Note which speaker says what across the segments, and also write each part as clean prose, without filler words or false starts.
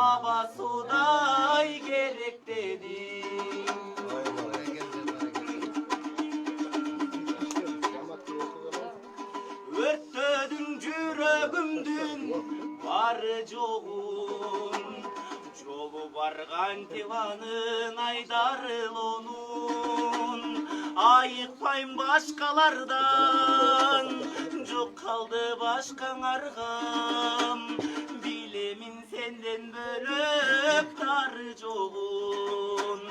Speaker 1: baba suday gerek dedi. Örttedin yüreğimdin var çoğun. Yolu bargan divanın aydarıl onun. Ayıkmayın başkalardan, çok kaldı başkan argam. Bilemin senden bölüp dar çoğun.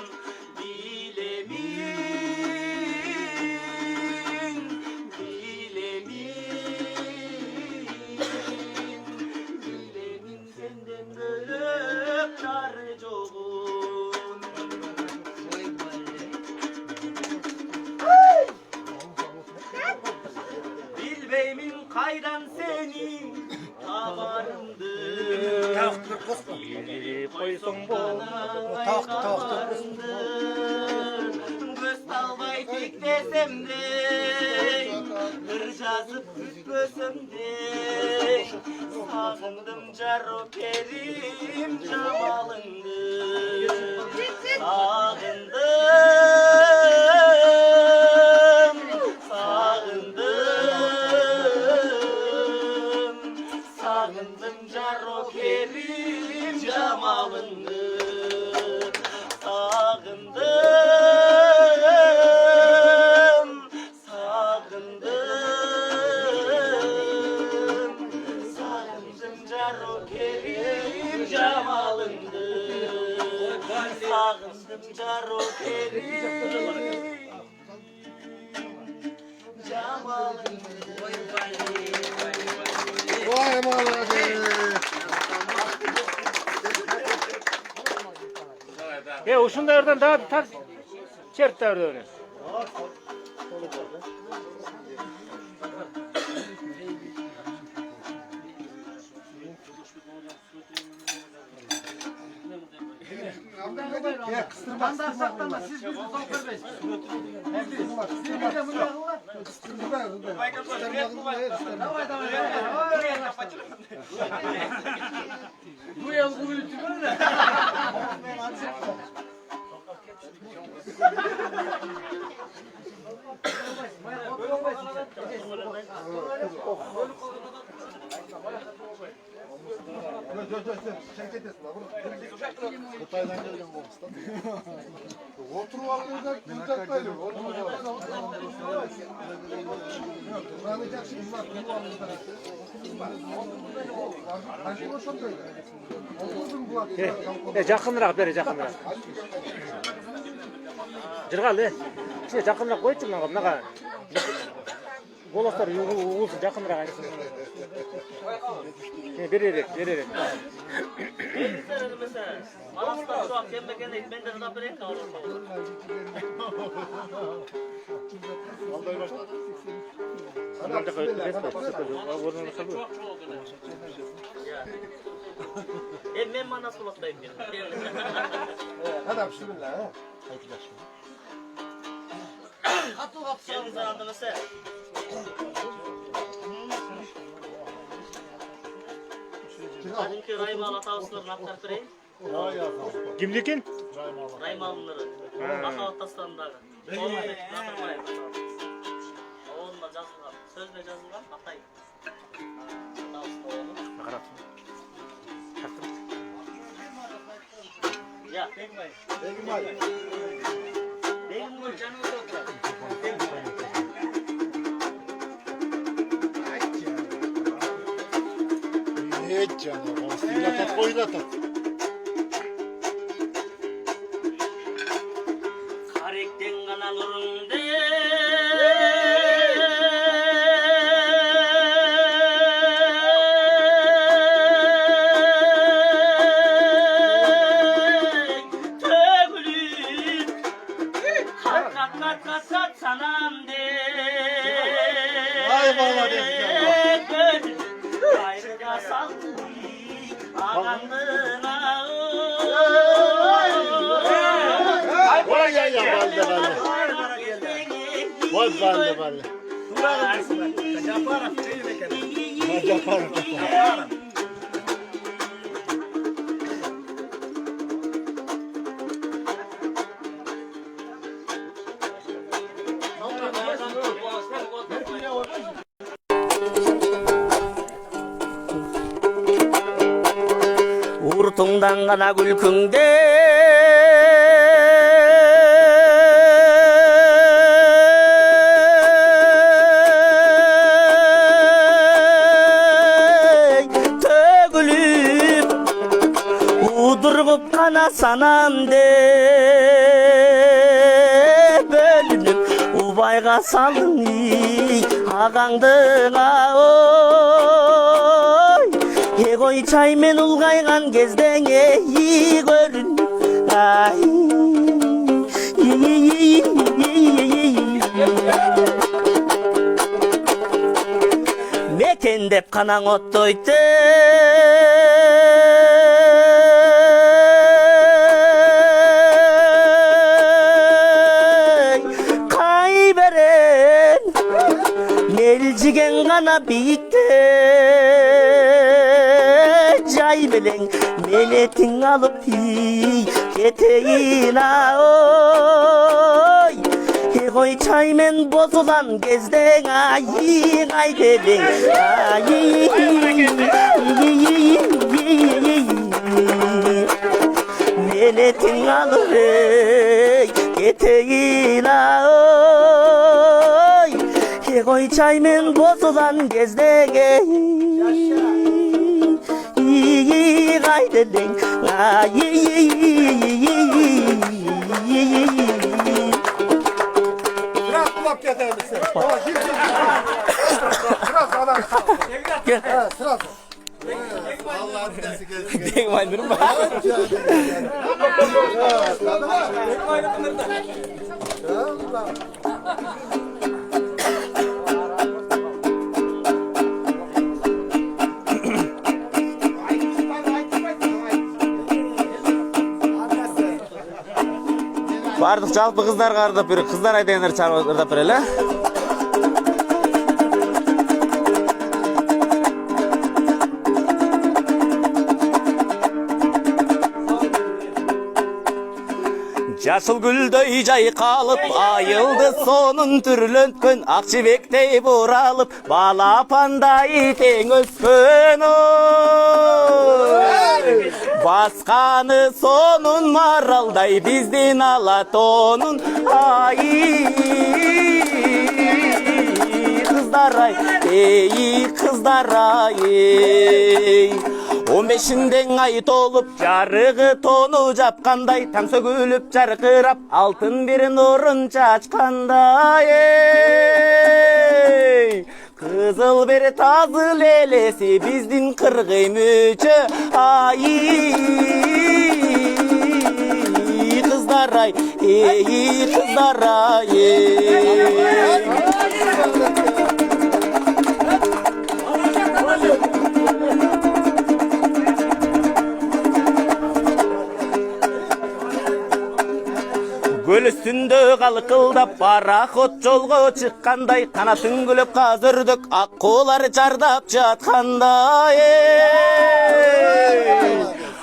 Speaker 1: Bilemin senden bölüp dar çoğun. Bilbeyimin kaydan senin tavarındır.
Speaker 2: Biri koysun bu.
Speaker 1: Göz talbay dik desem de, hırcazıp ütmesem de, sağındım caro kerim camalındır. Sağındım caro kerim camalındır. Sağındım caro kerim camalındır. Sağındım caro kerim camalındır.
Speaker 3: Vay malaga.
Speaker 2: Uşunda oradan daha tak. Çert de orada öyle.
Speaker 3: Ya kıstırma. Siz bizi sohbet edin. Bu yıl bu ülke böyle. Kutay'dan geldim bu usta. Oturup aldığında kutayla. Buranacak şimdi bak bu almışlar. Hangi boşum böyle? Oturdum bu akşam.
Speaker 2: Жақынырақ бері жақынырақ. Жырғалы. Кішкене жақынырақ қойшы мынаға. Голостар уғылсын жақынырақ айтсын. Беререк.
Speaker 1: Malaslar şu an kembeken değil, ben de hıda berek kalırım.
Speaker 2: Anamda ötmez mi? Orada kalıyor.
Speaker 1: Ben manas kulaktayım.
Speaker 3: Hadi bismillah.
Speaker 1: Gelin zararda mesela. Bugünkü Raymalı atavuslarını aktarıp vereyim.
Speaker 2: Kimlikin?
Speaker 1: Raymalıları. Akavattaslarındağı. Onunla atırmayın. Onunla yazılgan, sözle yazılgan Hatay. Atavuslu oğlu. Ya. Begimay canımızda oturar.
Speaker 3: Evet canım. Oynatat oynatat.
Speaker 1: Karekten kanalırım de. Kat sanam de.
Speaker 3: Ay baba de.
Speaker 1: Ayrıca saldı ağandına.
Speaker 3: Vay ya valde valde. Vay valde valde. Capara.
Speaker 4: отуңдан гана күлкүңде төгүлүп удургуп гана санамде бөлүнүп убайга салдың агаңдыңа ой эгой чаймен улгайган кездеңе көрүнүп ай мекендеп канаң оттойт Elcigen gana bitti Cay beleng menetin alıp Keteyin oy Egoy çaymen bozulan gezden Ay ay dedin Ay menetin alıp Keteyin oy Egoy çaymen bozulan gezdege Gaydedin
Speaker 3: Biraz kulak yeter misin? Biraz adam.
Speaker 4: Gel.
Speaker 3: Sıra.
Speaker 4: Denk maydırım bak. Бардық жалпы қыздар қардап бері, қыздар айтайындар чарғырдап бірелі. Жасыл гүлдөй жайқалып, айылды сонун түрлөнткөн, ақ жібектей буралып, балапандай тең өскөн басқаны сонун маралдай биздин алатонун ай кыздар ай эй кыздар ай 15-нден ай толуп жарыгы тону жапкандай таң сөгүлүп жаркырап алтын бир нурун чачкандай кызыл бир тазы лелеси биздин кыргыймүчө ай кыздар ай эй кыздар ай Көл үстүндө калкылдап пароход жолго чыккандай канатын күлүп казырдык аккуулар чардап жаткандай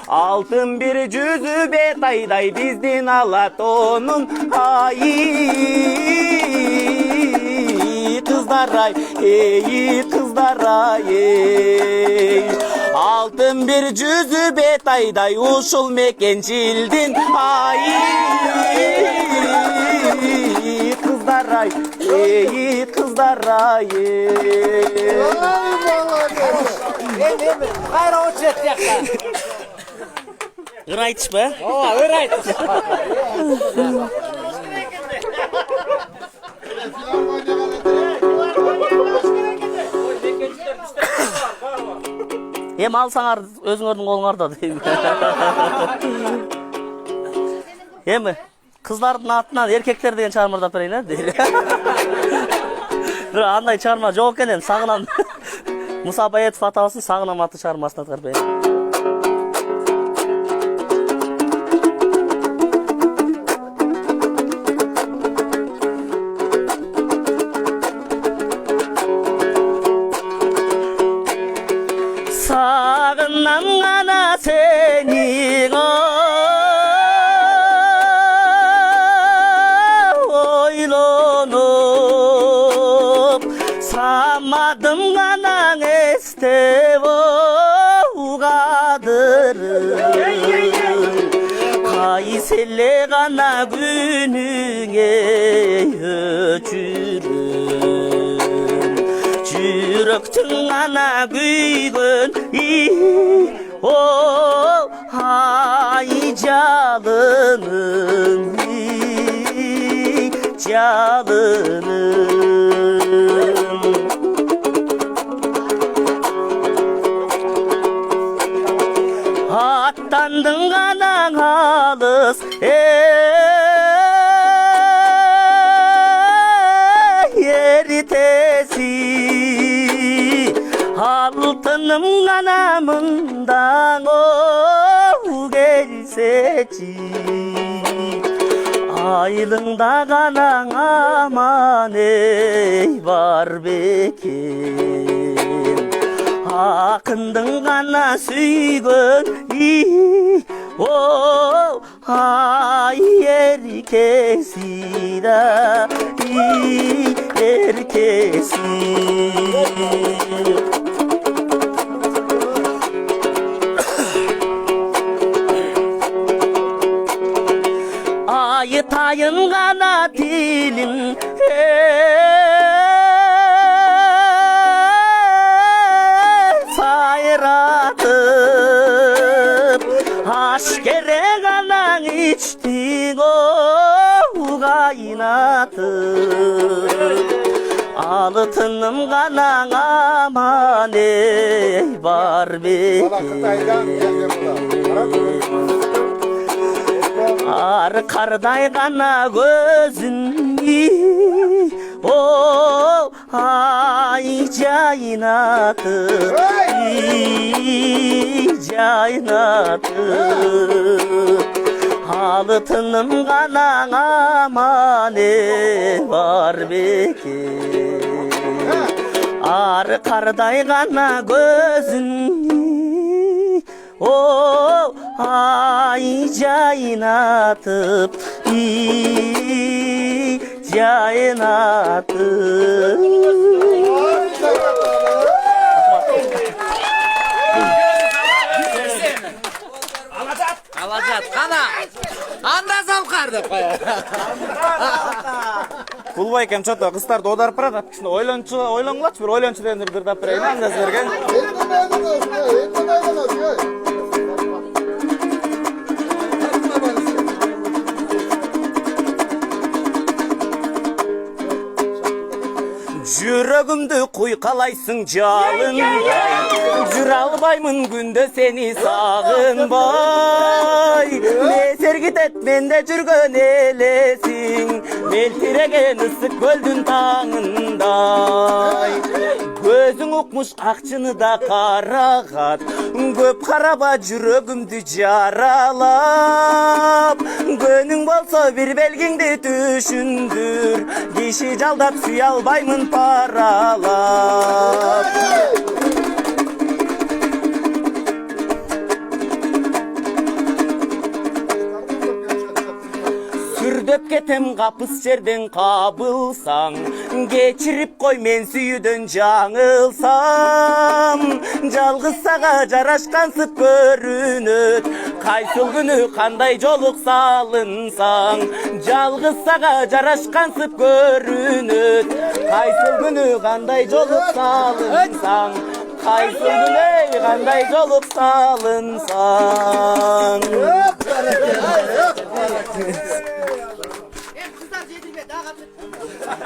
Speaker 4: алтын бир жүзү бет айдай биздин алатонун ай кыздар ай эй кыздар ай алтын бир жүзү бет айдай ушул мекенчилдин ай кыздар ай эй кыздар ай
Speaker 2: Кайра очерет тияқта.
Speaker 4: ыр айтышпа
Speaker 2: Ыр айтыш.
Speaker 4: Эми алсаңар өзүңөрдүн колуңарда дейм. Эми кыздардын атынан эркектер деген чыгармаларды берейин а дейли. Андай чыгарма жок экен эми сагынам. Муса Баетов атабыздын сагынам аты чыгармасын аткарып берейин. Sağınam ana seni oylanıp Samadım anan estep uğadırım gana gününe öçürüm Çürüktün gana güygün Hay calınım Calınım Attandın kanan halız Yeritesi Altınım kanamından gelseci Aylığında kanan aman ey var bekim Akındın kana süygün Ay erkesi da erkesi Ayıtayın kana dilim Aşkere kalan içtin kaynatıp Altınım kalan aman ey var bekim Karday kana gözün ay caynatıp Caynatıp Altınım kanan aman var bekim Karday kana gözün ay caynatıp Caynatıp
Speaker 5: Alacak kana. Anda savkardı.
Speaker 4: Kulbay ekem çota kızlar odarıp baradi. Şimdi oylangılaç bir oylonchu dendir dap bereyim anda sizlerge. Жүрөгүмдү куйкалайсың жалындай Жүрө албаймын күндө сени сагынбай Месер кетет менде жүргөн элесиң Мелтиреген ысык көлдүн таңындай Көзүң укмуш акчыны да карагат Көп караба жүрөгүмдү жаралап Көнүң болсо бир белгиңди түшүндүр Киши жалдап сүйө албаймын паралап Сүрдөп кетем капыс жерден кабылсаң Кечирип кой мен сүйүүдөн жаңылсам Жалгыз сага жарашкансып көрүнөт Кайсыл күнү кандай жолук салынсаң Жалгыз сага жарашкансып көрүнөт Кайсыл күнү кандай жолук салынсаң Кайсыл күнү кандай жолук салынсаң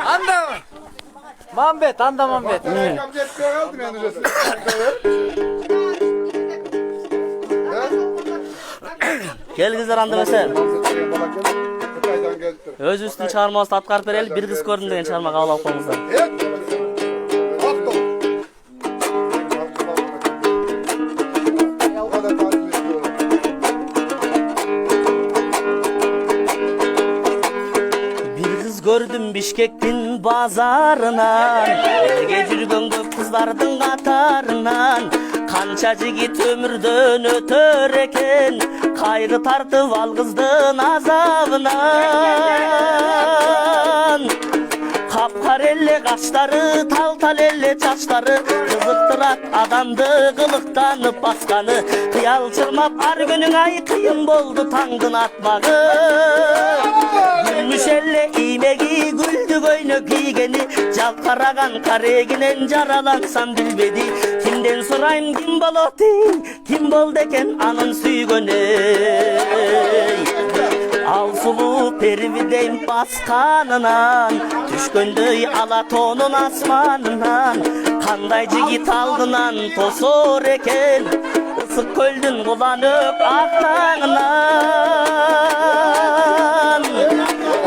Speaker 5: Anda.
Speaker 2: Mambet, anda Mambet.
Speaker 4: Gel kızlar anda mesela. Öz üstün çağırması atkar bereli bir kız gördüm degen çağırma kabul alıp koyuңуздар. Gördüm Bişkek'in bazarından Birge жүргөн көп kızlardın katarından Kança jigit ömürden ötör eken Kaygı tartıp algızdın azabından Kapka Kar elle kaşları, tal elle çaşları, kızıktırak adamdı kılıktanıp baskanı. Kıyal çırmap ar günün ay kıyın boldu tangın atmağı. Gülmüş elle iğmegi güldü göynök giygeni, Jalkaragan kareginen jaralansam bilbedi. Kimden sorayım kim boloti, kim boldu eken anın süygönü. Al sulu pervideyim baskanınan, düşkündüy Alatonun asmanınan. Kanday jigit aldınan tosor eken, ısık köldün kulanıp aktağınan.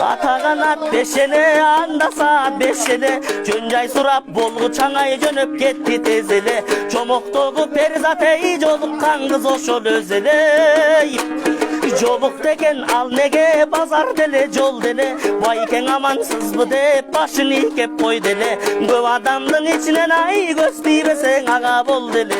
Speaker 4: Atagan at beşene, andasa beşene, Jönjay surap bolgu çaŋay jönöp ketti tezele. Çomoktogu perizatey jolukkan kız oşol özele. Joluk degen al nege bazar dele jol dele, Bayken amansız mı dep başını ikep koy dele. Köp adamdın içinen ay göz tiybeseň aga bol dele.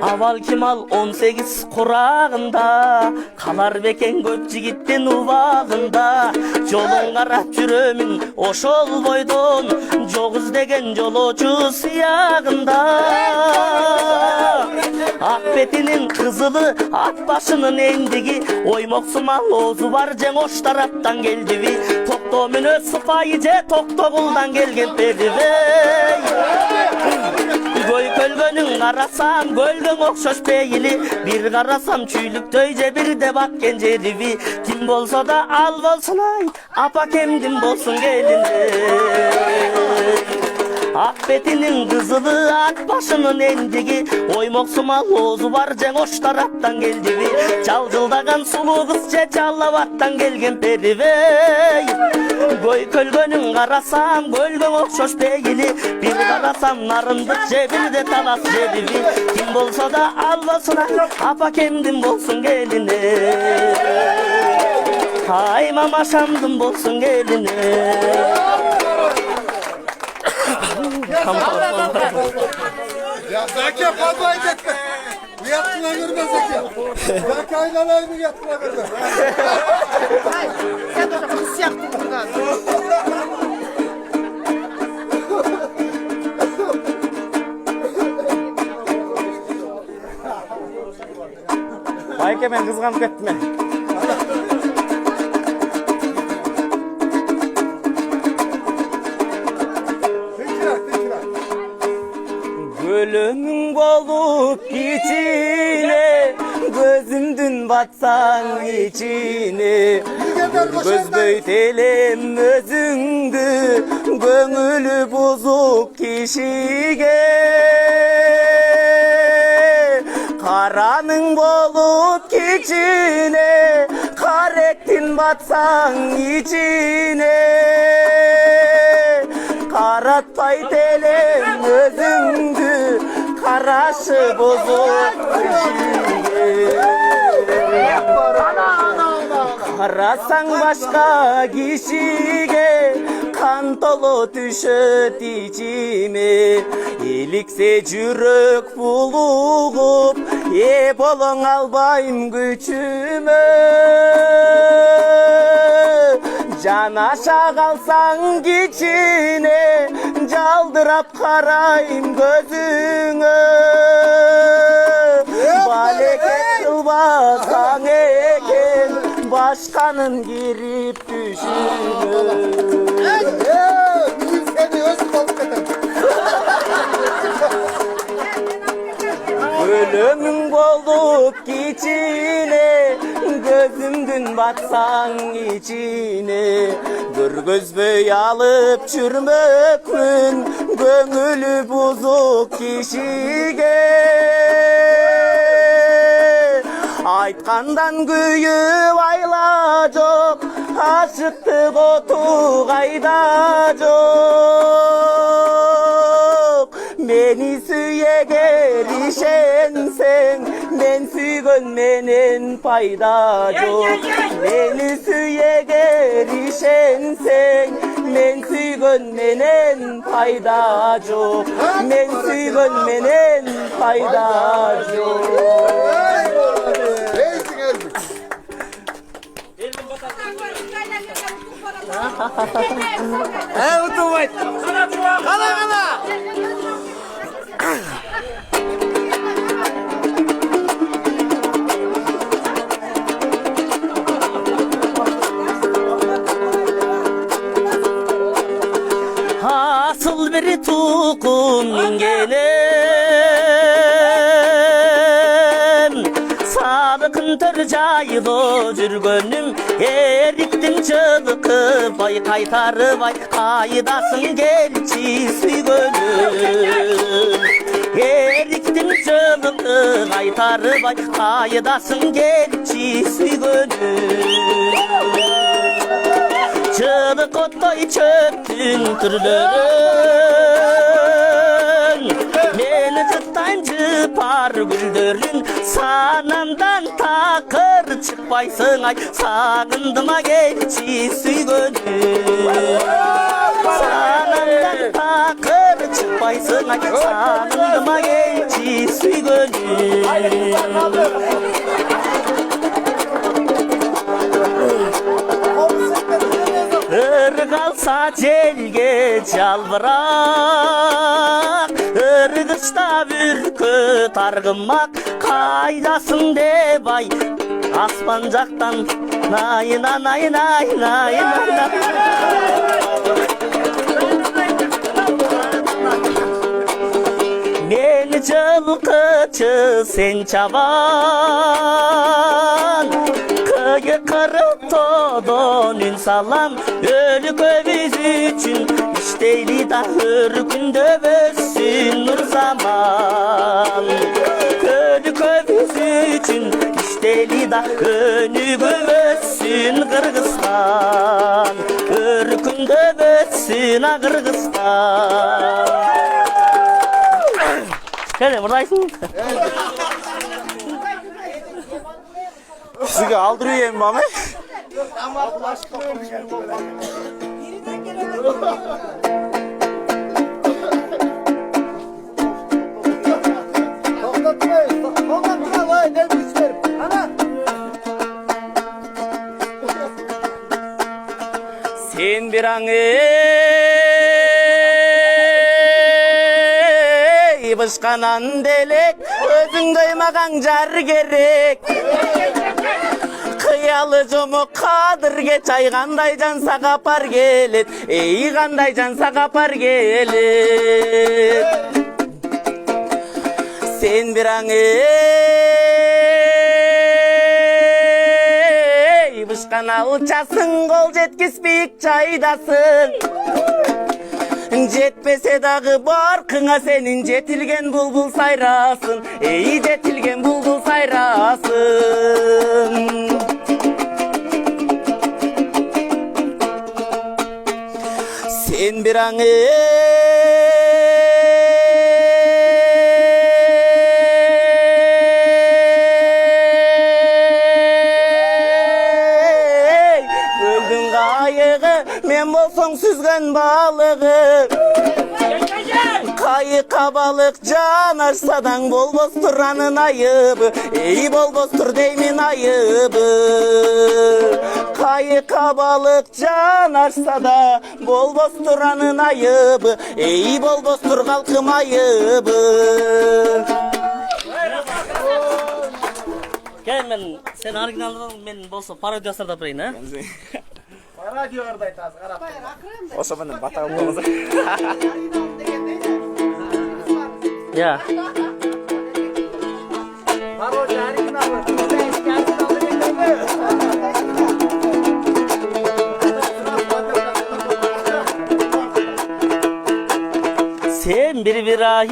Speaker 4: Aval kimal 18 kurağında, kalar beken köp jigittin ubagında. Jolun karap jürömün oşol boydon, jok izdegen joloçu siyagında. Ak betinin kızılı, at başının endigi, oymoksumal ozu var jeň oş taraptan geldivi. Tokto münö sıfayı je Toktoguldan gelgen perivey. Göy kölgönün karasam gölgön okşoş beyili, bir karasam çüylüktöy je bir de bakken jerivi. Kim bolsa da al bolsun ay, apa kemdim bolsun gelini. Ak betinin kızılı, at başının endigi, oymoksumal ozu var jeň oş taraptan geldivi. Çaljıldagan sulu kız je Çallabattan gelgen perivey. Göy kölgönün karasam gölgön okşoş beyili, bir karasam narındık je bir de talas jerivi. Kim bolsa da al bolsun ay, apa kemdim bolsun gelini. Ay mama şamdım bolsun gelini.
Speaker 3: Ya Zeki fazla etme. Bu yattığına görme Zeki. Zeki aynalayını yattığına görme.
Speaker 6: Sen de kız yaktın buradan.
Speaker 4: Bayke men kızganıp ketme. Gölümün bolup içine, gözümdün batsan içine. Gözböy telem özündü, gönülü bozuk kişige. Karanın bolup içine, kar ettin batsan içine. Karatpay telem özündü, karaşı bozuk kişiye. Karasan başka kişiye, kan dolu düşöt içime. Elikse jürök bulup, bolon albayım güçüme. Canaşa kalsan içine, caldırap karayım gözüne. Baleket kılbasan eken, başkanın girip düşünür.
Speaker 3: Bizim seni özüm balık eden.
Speaker 4: Ölümün bolup içine, gözümdün batsan içine. Bir gözböy alıp çürmökmün, gönülü bozuk kişige. Aytkandan güyüp ayla jok, aşıktık otu kayda jok. Meni süyeg erişensen, men süygön menen payda jok. Meni süyeg erişensen, men süygön menen payda jok. Men süygön menen payda jok.
Speaker 3: Neysin Elbik?
Speaker 5: Utubay. Kana.
Speaker 4: Asıl bir tukum mingenem Sadıkın törcayıdo жүргөнüm Eriktim çılıkı bay kaytarı bay Kaydasın gelçi süygönüm Eriktim çılıkı kaytarı bay Kaydasın gelçi süygönüm Çığlık ottoy çöktün türlörün Beni cıttayım cıpar güldürün Sanamdan takır çıkpaysın ay Sağındıma geçi süygönüm Sanamdan takır çıkpaysın ay Sağındıma geçi süygönüm Irgalsa celge çalbırak Irgıçta bürküt argımak Kaydasın de bay Aspancaktan nay nay nay nay nay nay Meni çılgıçı sen çaban Kıyı kırıp todon ün salam Ölü köviz üçün İşteyli da hür günde bössün nur zaman Ölü köviz üçün İşteyli da önü bössün Kırgızstan Hür günde bössün Kırgızstan Gel buradaysın.
Speaker 2: Sizi aldırıyor emmame.
Speaker 4: Sen bir an Bışkanan delek Özün doymagan jar gerek Kıyalı jomuk kadırge çay Kanday jansa kapar gelet Ey kanday jansa kapar gelet Sen bir an Bışkana uçasın Kol jetkisbeyik çaydasın Jetpese dağı barkına senin jetilgen bulbul sayrasın Ey jetilgen bulbul sayrasın Sen bir an Öldün kayığı men bolsong süzgen balığı Kayıka balık canarsadan bolbostur anın ayıbı Ey bolbostur deymin ayıbı Kayıka balık canarsa da bolbostur anın ayıbı Ey bolbostur kalkım ayıbı Gel men sen originaldan men bolsa parodiyaslar da bireyim ha
Speaker 2: Radyo orada taz qarab. Osa menen batağı bolsa.
Speaker 4: Ya. Sen bir ay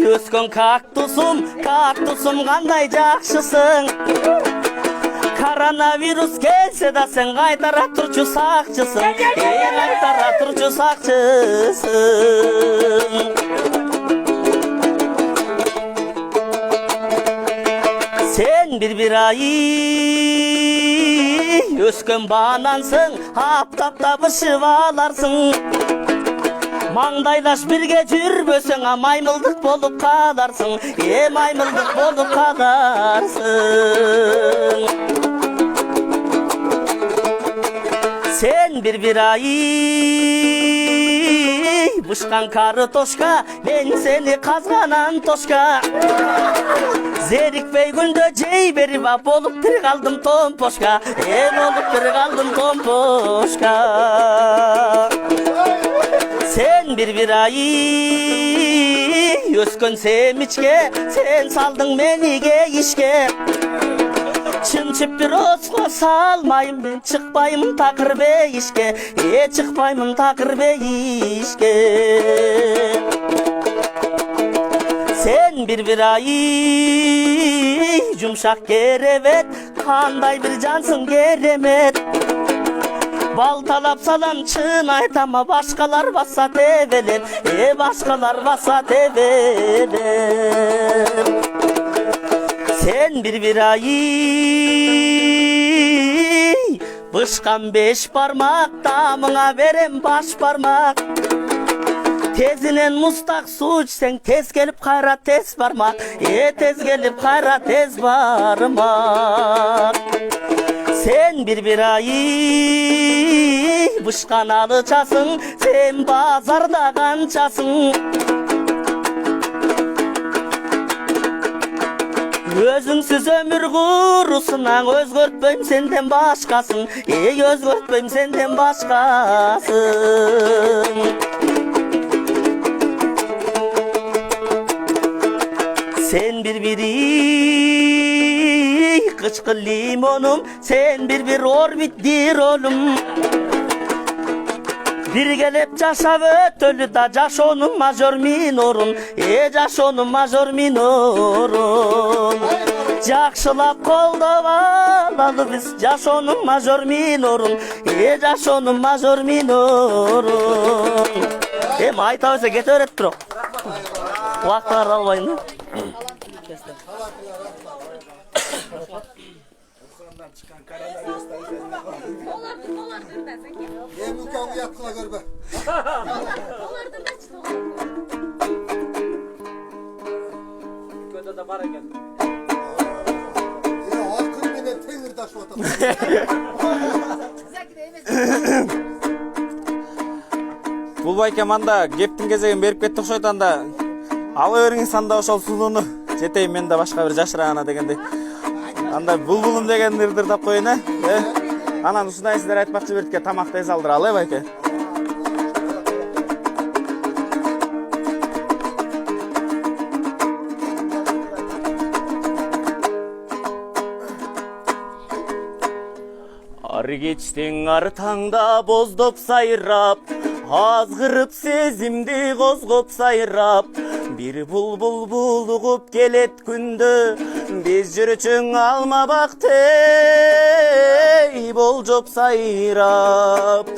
Speaker 4: öskön kaktusum kanday jakşısın Koronavirus gelse da sen kaytara turçu sakçısın Kaytara turçu sakçısın Sen bir ay öskön banansın Haptapta bışıp alarsın Mangdaylaş birge jürbösün maymıldık bolup kalarsın maymıldık bolup kalarsın Sen bir ay bışkan kartoşka, ben seni kazganan toşka. Zerikbey günde cey beri vap olup bir kaldım tompoşka. Olup bir kaldım tompoşka. Sen bir ay öskön semiçke, sen saldın meniге işke. Çınçıp bir osqa salmayım ben, çıkmayım takır be işke. Çıkmayım takır be işke. Sen bir ay yumşak gerevet, kanday bir cansın geremet. Baltalap salam çın ayt ama başkalar vasat evelen. Başkalar vasat evelen. Sen bir ay bışkan 5 parmak, damına verem baş parmak. Tezinen mustak suç sen, tez gelip kayra tez parmak. Tez gelip kayra tez parmak. Sen bir ay bışkan alıçasın, sen bazarda kançasın. Özüngsüz ömür kurusunan, özgörtpöym senden başkasın. Özgörtpöym senden başkasın. Sen bir kıçkı limonum, sen bir orbitdir oğlum. Bir gelip yaşap ötölü da yaşonun majör minorun. Yaşonun majör minorun. Jakşılap kolda valalı biz, yaşonun majör minorun. Yaşonun majör minorun. Ayta öse get öğret bro. Vaklar almayın.
Speaker 3: Mükemmel yaptılar görbe.
Speaker 1: Köyde de para geldi.
Speaker 3: Ya halkın bir de tenir taş vatan.
Speaker 2: Булбай манда кептин кезегин берип кетти окшойт, анда ала бериңиз анда ошол сулууну жетейин мен да башка бир жашырагана дегендей. Анда булбулум дегендерди тап коеюн Анан ушундай сиздер айтмакчы биртке тамак тез алдыралы байке.
Speaker 4: Ар кечтең ар таңда боздоп сайрап, азгырып сезимди козгоп сайрап. Bir bulbul bulуп келет күндө, биз жүрчүң алма бактей болжоп сайрап.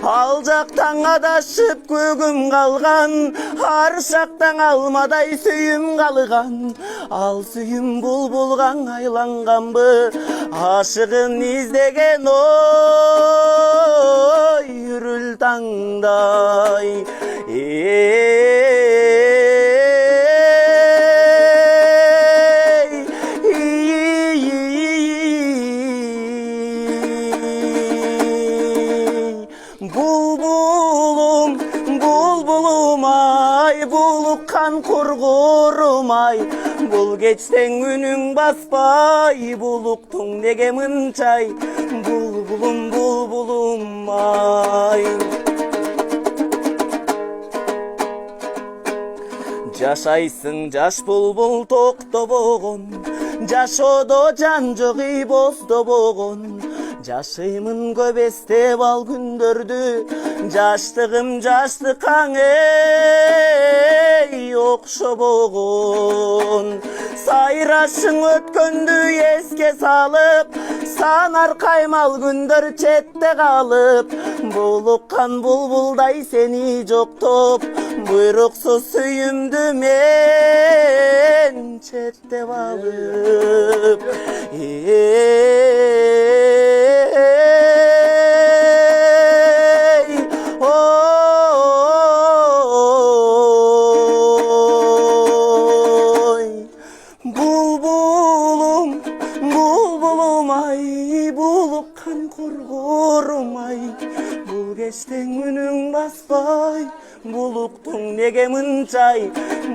Speaker 4: Ал жактан адашып көгүм калган, ар жактан алмадай сүйүм калган. Ал сүйүм булбулга айланганбы, ашыгын издеген ой үрүл таңдай. Bulbulum, bulbulum ay, bulukkan kurgurum ay. Bul geçten günün basbay, buluktun nege mınçay. Bulbulum, bulbulum ay. Жашайсың жаш булбул токтобогон, жашоодо жан жогы боздобогон. Жашыймын көп эстеп ал күндөрдү, жаштыгым жаштыкаң эй окшобогон. Сайрашың өткөндү эске салып, санар каймал күндөр четте калып. Булуккан булбулдай сени жоктоп, буйруксуз сүйүмдү мен четтеп алып. Bulbulum ay, bulukkan kurgurum ay. geçten günün basbay, buluktun nege mınçay,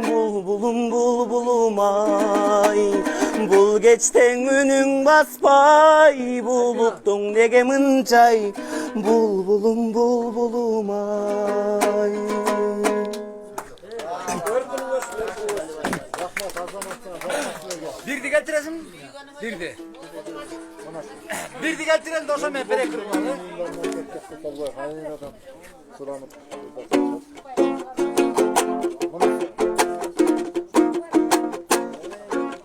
Speaker 4: bulbulum ay. Bul geçten günün basbay, buluktun nege mınçay, bulbulum ay.
Speaker 5: Birdi getiresin. Birdi. Birdi getirelim de o zaman berek kurbanı.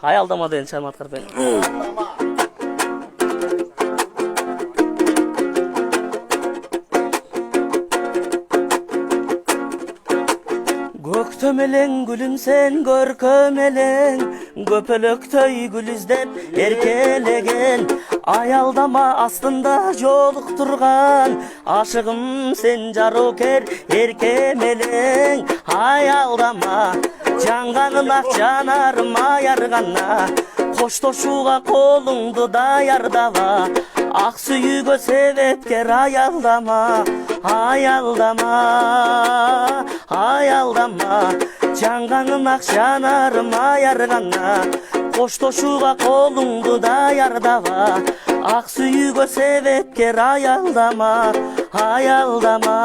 Speaker 4: Hayaldama den çarmatkar ben. Göktömelen gülüm sen görkömelen, göpölöktöy gül izlep erkelegen. Ayaldama aslında jolukturgan, aşıgım sen jaroker erkemelen. Ayaldama janganına janarım ayargana, koştoşuğa kolungdu dayardava. Ak suyugo sebepker ayaldama, ayaldama, ayaldama. Janganın ak janarım ayargana, koştoşuğa kolungdu dayardava. Ak suyugo sebepker ayaldama, ayaldama.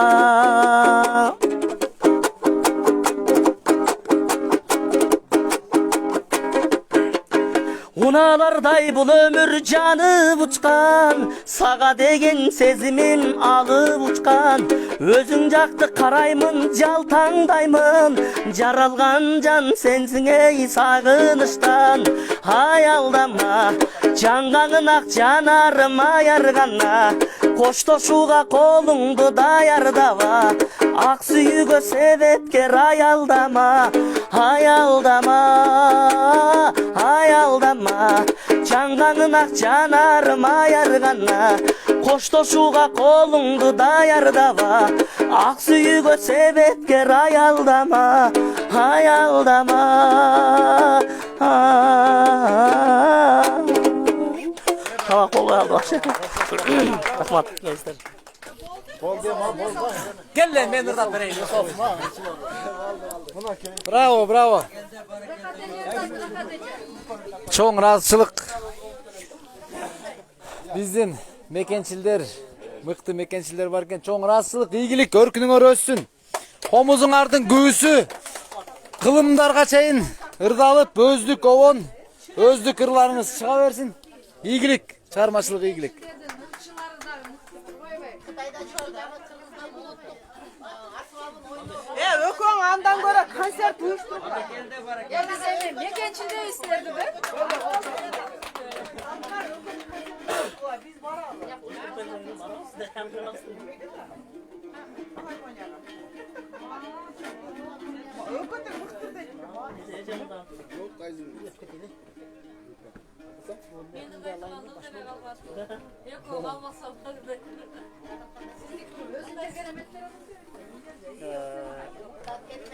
Speaker 4: Unalarday bul ömür canı uçkan, sağa degen sezimim alıp uçkan. Özün jaktı karayımın jaltаңдаймын, жаралган жан sensin ey сагынычтан. Ayaldama жанганын ак жанарым ayargana, коштошууга колуңду даярдава. Ак сүйүүгө себепкер ayaldama, ayaldama, ayaldama. Жанганын ак жанарым ayargana, коштошууга колуңду даярдава. Ак сүйүүгө себепкер ayaldama, ayaldama. Tamam, kolay aldı bak. Rahmat, gençler.
Speaker 5: Gel lan ben de berek. Bravo, bravo. Çoğun razıçılık. Bizden mekençiler, mıktı mekençiler varken çoğun razıçılık, iyilik, örkünün össün. Homuzun ardın göğüsü, kılımdarga çayın, ırdalıp, özlük, ovon, özlük ırlarınız çığa versin. İyilik, çarmacılık, iyilik.
Speaker 6: Ökön andan göre konser uyuşturup. Ya biz emin, ne gençinde isterdi be?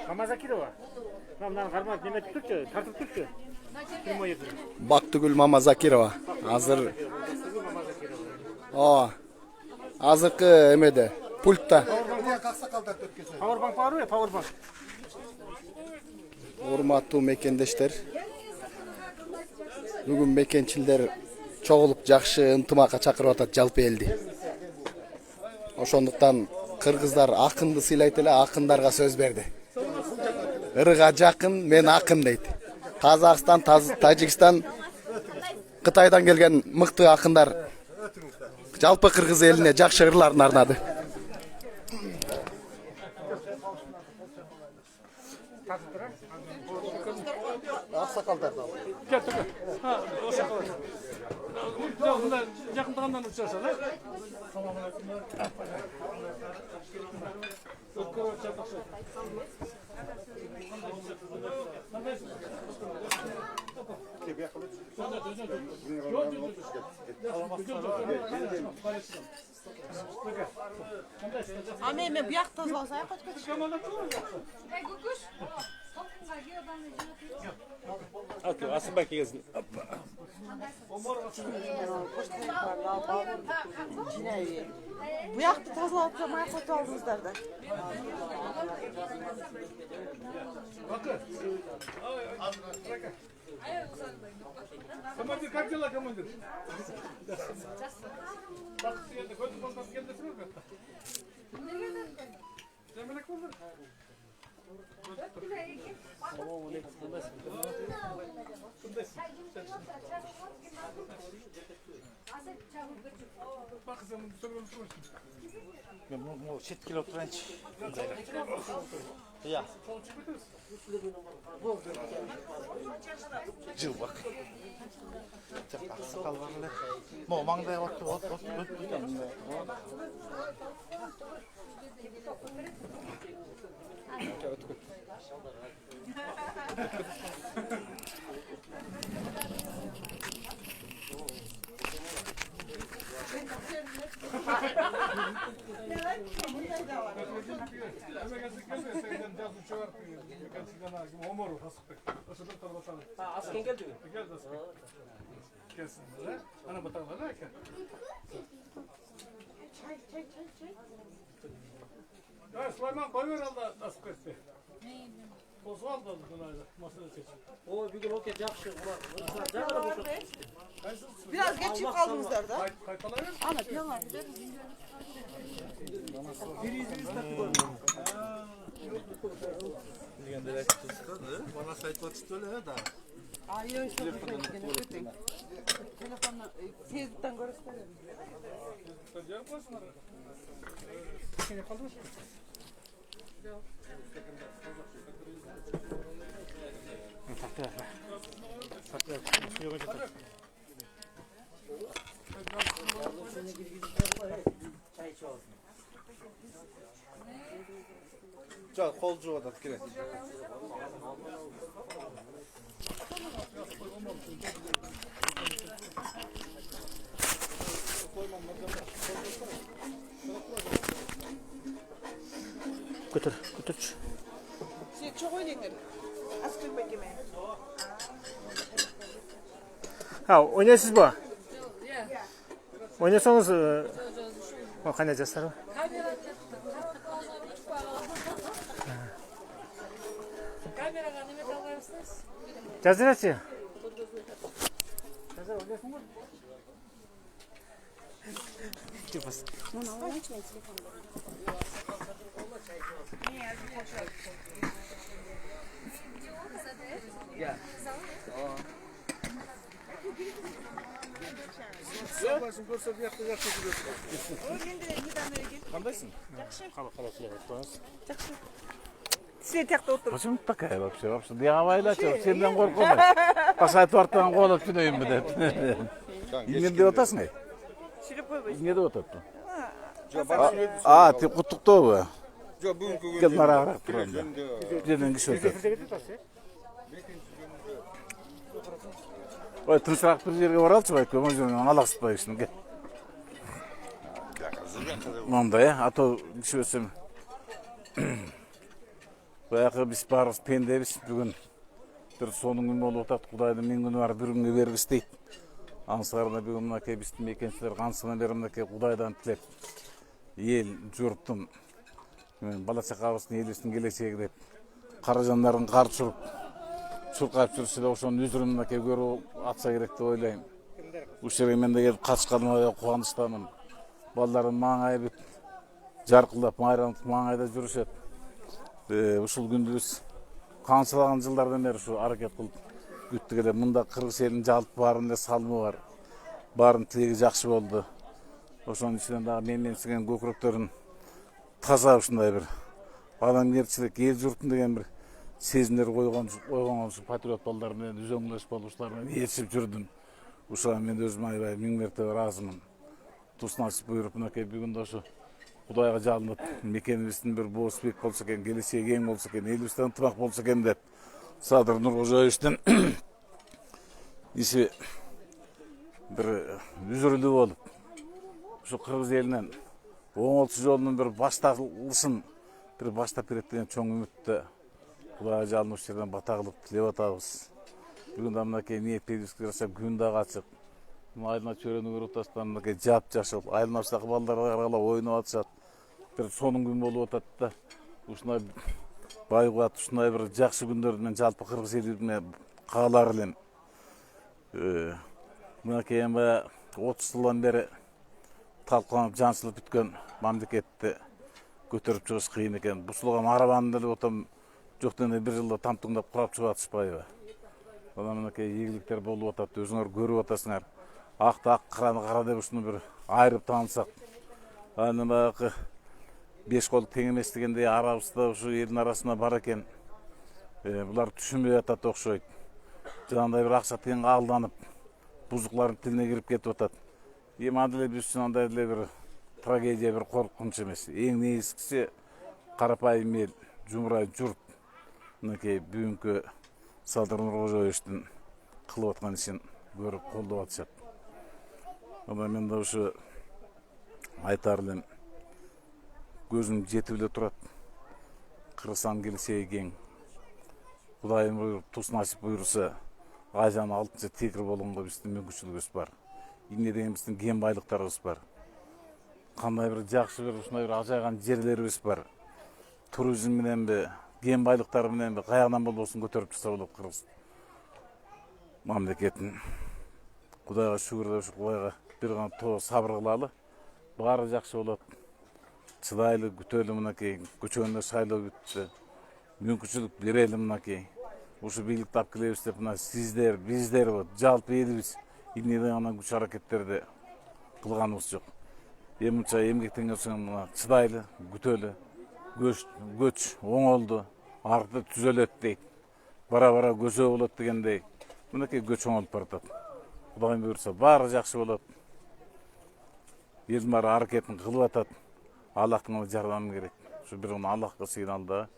Speaker 7: Mamazakirova. Namdan karma demet Türkçe, tartıp Türkçe.
Speaker 3: Baktugül Mamazakirova. Hazır. O. Azırkı emede. Pultta.
Speaker 7: Powerbank var ya, powerbank.
Speaker 3: Урматтуу мекендештер. Бүгүн мекенчилер чогулуп жакшы ынтымакка чакырып атат жалпы элди. Ошондуктан кыргыздар акынды сыйлайт эле, акындарга сөз берди. Ырыга жакын мен акын дейт. Казакстан, Тажикстан, Кытайдан келген мыкты акындар жалпы кыргыз элине жакшы ырларын арнады. Аксакалдардан.
Speaker 7: Gel, gel. Ha, o şakalar. Bunlar yakın tagamdan uçarsa lan.
Speaker 6: Ame men bu yakta tozalsa qochqoch. Hey Gukuş.
Speaker 7: Asıl belki gezin.
Speaker 6: Bu yaktı tazalatıp zamaya kötü aldınızlar da.
Speaker 7: Komandir kaç yıla komandir? Bak geldi, koydum ondan geldi sıra mı? Zemelek olur. Bak sen bunu
Speaker 2: Bu chetkil oturanç. Ya. Jıl bak. Çak sakal varlar. Mo mangda ot.
Speaker 1: Asken geldi mi?
Speaker 7: Gelsinler. Ana batarlar ha. Ya Süleyman koyuyor aldı nasip etti. Osvaldo aldı bunayla masada seçim.
Speaker 1: O bir gün o kez yakışır. Canım bu.
Speaker 6: Biraz geç kaldınızlar da.
Speaker 7: Kaytalar ya.
Speaker 6: Ana piyanlar.
Speaker 3: Bana saytmak istiyorlar da.
Speaker 6: Ay yok çok güzel. Telefonla Facebook'tan görüştürelim.
Speaker 7: Cevap versinler. Seni kaldırmış mı?
Speaker 3: 자, kolcuğa da girelim.
Speaker 2: Götür.
Speaker 6: Siz çok oynayın. Asker beklemeyin.
Speaker 7: Ha, oynayasınız bu. Oynasanız o kaynayacaklar.
Speaker 6: Kameraga nima qilyapsiz?
Speaker 7: Jazirachi.
Speaker 3: Qandaysın?
Speaker 6: Siz tekte oturun.
Speaker 5: Başım takaya вообще. Вообще diyavayla çok senden korkuyorum. Başa torttan koyup tüneyim mi dedi. İngilizce otasın ey.
Speaker 6: Şirip koy.
Speaker 5: İngilizce otattın.
Speaker 3: Aa,
Speaker 5: tip kutuktu bu.
Speaker 3: Yo, bugünkü
Speaker 5: Gel nara turan da. Birden kişi otat. Oy tınçrak bir yerge varalçı bak. Kömözünün alaqsıtpay işin gel. Manda ya, ato kişi ötsem. Bayağı biz barız pendebis bugün bir sonun günü olup otat Kuday'da min günü var bir günü vergis deyit. Ansarına bugün mınakay bizden mekençiler qansına berimdaki Kuday'dan tilep. El, jurtun, bala çakabısın elbistin geleceği deyip. Karajanların kar çurqayıp жүрüşü de oşonun üzürümdeki görü atsa gerek de oylayım. Bu şerge men de gelip kaçkanıma kuvanıştamın. Ballarım maňaý bit jarkıldap mayranıp maňaýda жүрüşet. Uşul gündüz kançılagan жылдардан beri şu hareket kılıp güttük ele. Mında Kırgız elinin jalıp barın salmı var. Barın tilegi jakşı boldu. Oşonun içinden daha memlensigen gökreklerin taza uşunday bir adamgerçilik el jurtun degen bir sezimler koygan şu patriot ballar menен üzöňleşip boluşlar menен ýetişip jürdüm. Uşağa men özüm aýbay ming mertebe razımyn. Tusnaşyp buyurup mınakay bugün de şu Kudayga jalynıp mekenibizden bir boşbek bolsa eken, geleceği geň bolsa eken, elibizden ıntybak bolsa eken dep Sadır Nurgojoýewiçden işi bir üzürüldü bolup şu Kırgız elinden oňolçu jolunun bir baştalysyn bir baştap berет деген çoň ümitde Kudayga jalynyp şerden bata kılıp tilep atabız.
Speaker 8: бүгүн мынакей ниеттейбизге жасап күн дагы ачык. Айылына чөрөнү көрүп атасыздар, мынакей жап-жашыл, айылмаштагы балдар карагыла ойноп атышат. Бир сонун күн болуп атат да. Ушундай байгуат, ушундай бир жакшы күндөрдү мен жалпы кыргыз элине каалар элем. Мынакей эми 30 жылдан бери талкаланып жансылып бүткөн мамлекетти көтөрүп чыгыш кыйын экен. Бусулган арабаны деле отом жок дегенде бир жылда тамтыңдап курап чыгып атышпайбы? Мына мынакей ийгиликтер болуп атат, өзүңөр көрүп атасыңар. Акты ак, караны кара деп ушуну бир айырып таанысак. Аны баягы беш кол тең эмес дегендей арабызда ушу элдин арасында бар экен. Булар түшүнбөй атат окшойт. Жанагындай бир акча тыйынга алданып, бузуклардын тилине кирип кетип атат. Эми анда эле биз үчүн андай эле бир трагедия, бир коркунуч эмес. Эң негизгиси карапайым эл, жумурай журт мынакей бүгүнкү Садыр Нуркожоевичтин кылып аткан ишин көрүп колдоп атышат. Анда мен да ушу айтар элем, көзүм жетип эле турат. Кыргызстан келечеги кең. Кудайым буйруп, тус насип буйруса, Азияны 6-тигр болгонго биздин мүмкүнчүлүгүбүз бар. Эмне деген биздин кен байлыктарыбыз бар. Кандай бир жакшы бир ушундай бир ажайган жерлерибиз бар. Туризм мененби, кен байлыктары мененби каягынан болбосун көтөрүп чыкса болот Кыргыз мамлекетин. Кудайга шүгүр деп ушу Кудайга бир гана тоо сабыр кылалы. Баары жакшы болот. Чыдайлы, күтөлү мынакей көчөгөндө шайлоо бүттү. Мүмкүнчүлүк берели мынакей. Ушу бийликти алып келебиз деп мына сиздер, биздер вот жалпы элибиз эмне гана күч аракеттерди кылганыбыз жок. Эмча эмгектенген соң мына чыдайлы, күтөлү, көч оңолду, арты түзөлөт дейт. Бара-бара көзөө болот дегендей. Мынакей көч оңолуп баратат. Кудайым буйруса баары жакшы болот. Элдин баары аракетин кылып атат. Аллахтын жардамы керек. Ушу бир гана Аллахка сыйыналды.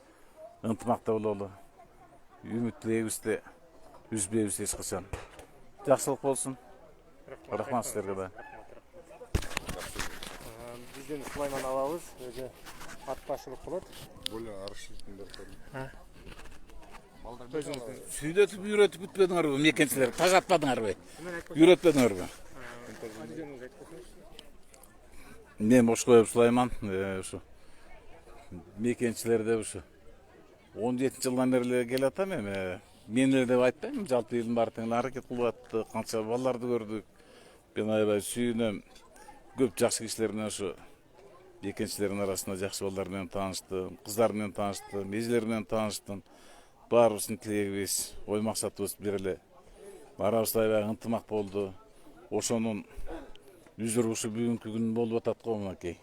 Speaker 8: Ынтымакта бололу. Үмүттөйбүз, үзбөйбүз эч качан. Жакшылык болсун. Рахмат силерге да.
Speaker 7: Бизден Сулайман алабыз, өзү ат башчылык кылат.
Speaker 8: Сүйлөтүп үйрөтүп бүтпөдүңөрбү, мекенчилер тажатпадыңарбы? Үйрөтпөдүңөрбү? Мен Бошкоев Сулайман, ушу мекенчилерде ушу 17 жылдан бери келе атам эми. Мен эле деп айтпайм, жалпы элдин баары тең аракет кылып атты, канча балдарды көрдүк. Мен аябай сүйүнөм. Көп жакшы кишилер менен ушу мекенчилердин арасында жакшы балдар менен тааныштым, кыздар менен тааныштым, эжелер менен тааныштым. Баарыбыздын тилегибиз, ой максатыбыз бир эле. Баарыбызда аябай ынтымак болду. Ошонун үзүрү ушу бүгүнкү күн болуп атат го мынакей.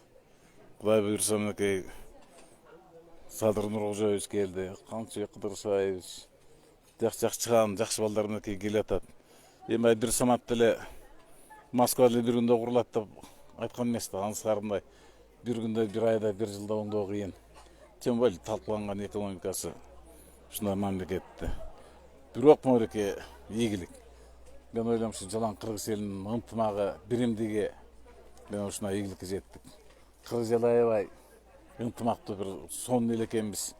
Speaker 8: Кудай буйруса мынакей Садыр Нуркожоевич келди, Камчыбек Кыдыршаевич, жакшы чыган, жакшы балдар мынакей келе атат. Эми бир самат деле Москвада бир күндө курулат деп айткан эмес да, ансырындай. Бир күндө, бир айда, бир жылда оңдоо кыйын. Тем более талкууланган экономикасы ушундай мамлекетти. Бирок мынакей ийгилик. Мен ойлойм ушу жалаң кыргыз элинин ынтымагы, биримдиги мен ушундай ийгиликке жеттик. Кыргыз эл аябай ынтымактуу бир сонун эл экенбиз.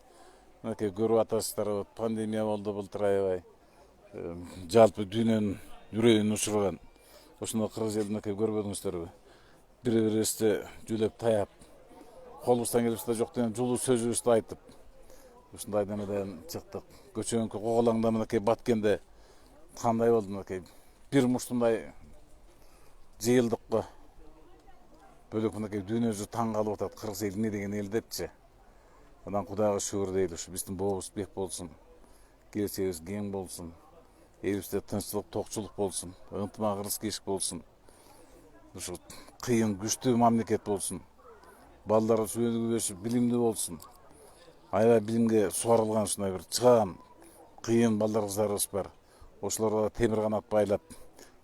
Speaker 8: Мынакей көрүп атасыздар, пандемия болду былтыр аябай. Жалпы дүйнөнүн үрөйүн учурган. Ошондо кыргыз элин мынакей көрбөдүңүздөрбү? Бири-бирибизди жүлөп таяп, колубуздан келипсе жок деген жулуу сөзүбүздү айтып, ушундай немеден чыктык. Көчөгөнкү коголаңда мынакей баткенде кандай болду мынакей? Бир муштундай жыйылдык го. Бөлөк мынакей дүйнө жүзү таң калып атат, кыргыз эл эмне деген эл депчи. Анан Кудайга шүгүр дейли, ушу биздин бообуз бек болсун. Келечегибиз кең болсун. Элибизде тынччылык, токчулук болсун, ынтымак ырыс-кешик болсун. Ушу кыйын, күчтүү мамлекет болсун. Балдарыбыз өнүгүп өсүп, билимдүү болсун. Аябай билимге сугарылган ушундай бир чыгаан, кыйын балдар кыздарыбыз бар. Ошолорго темир канат байлап,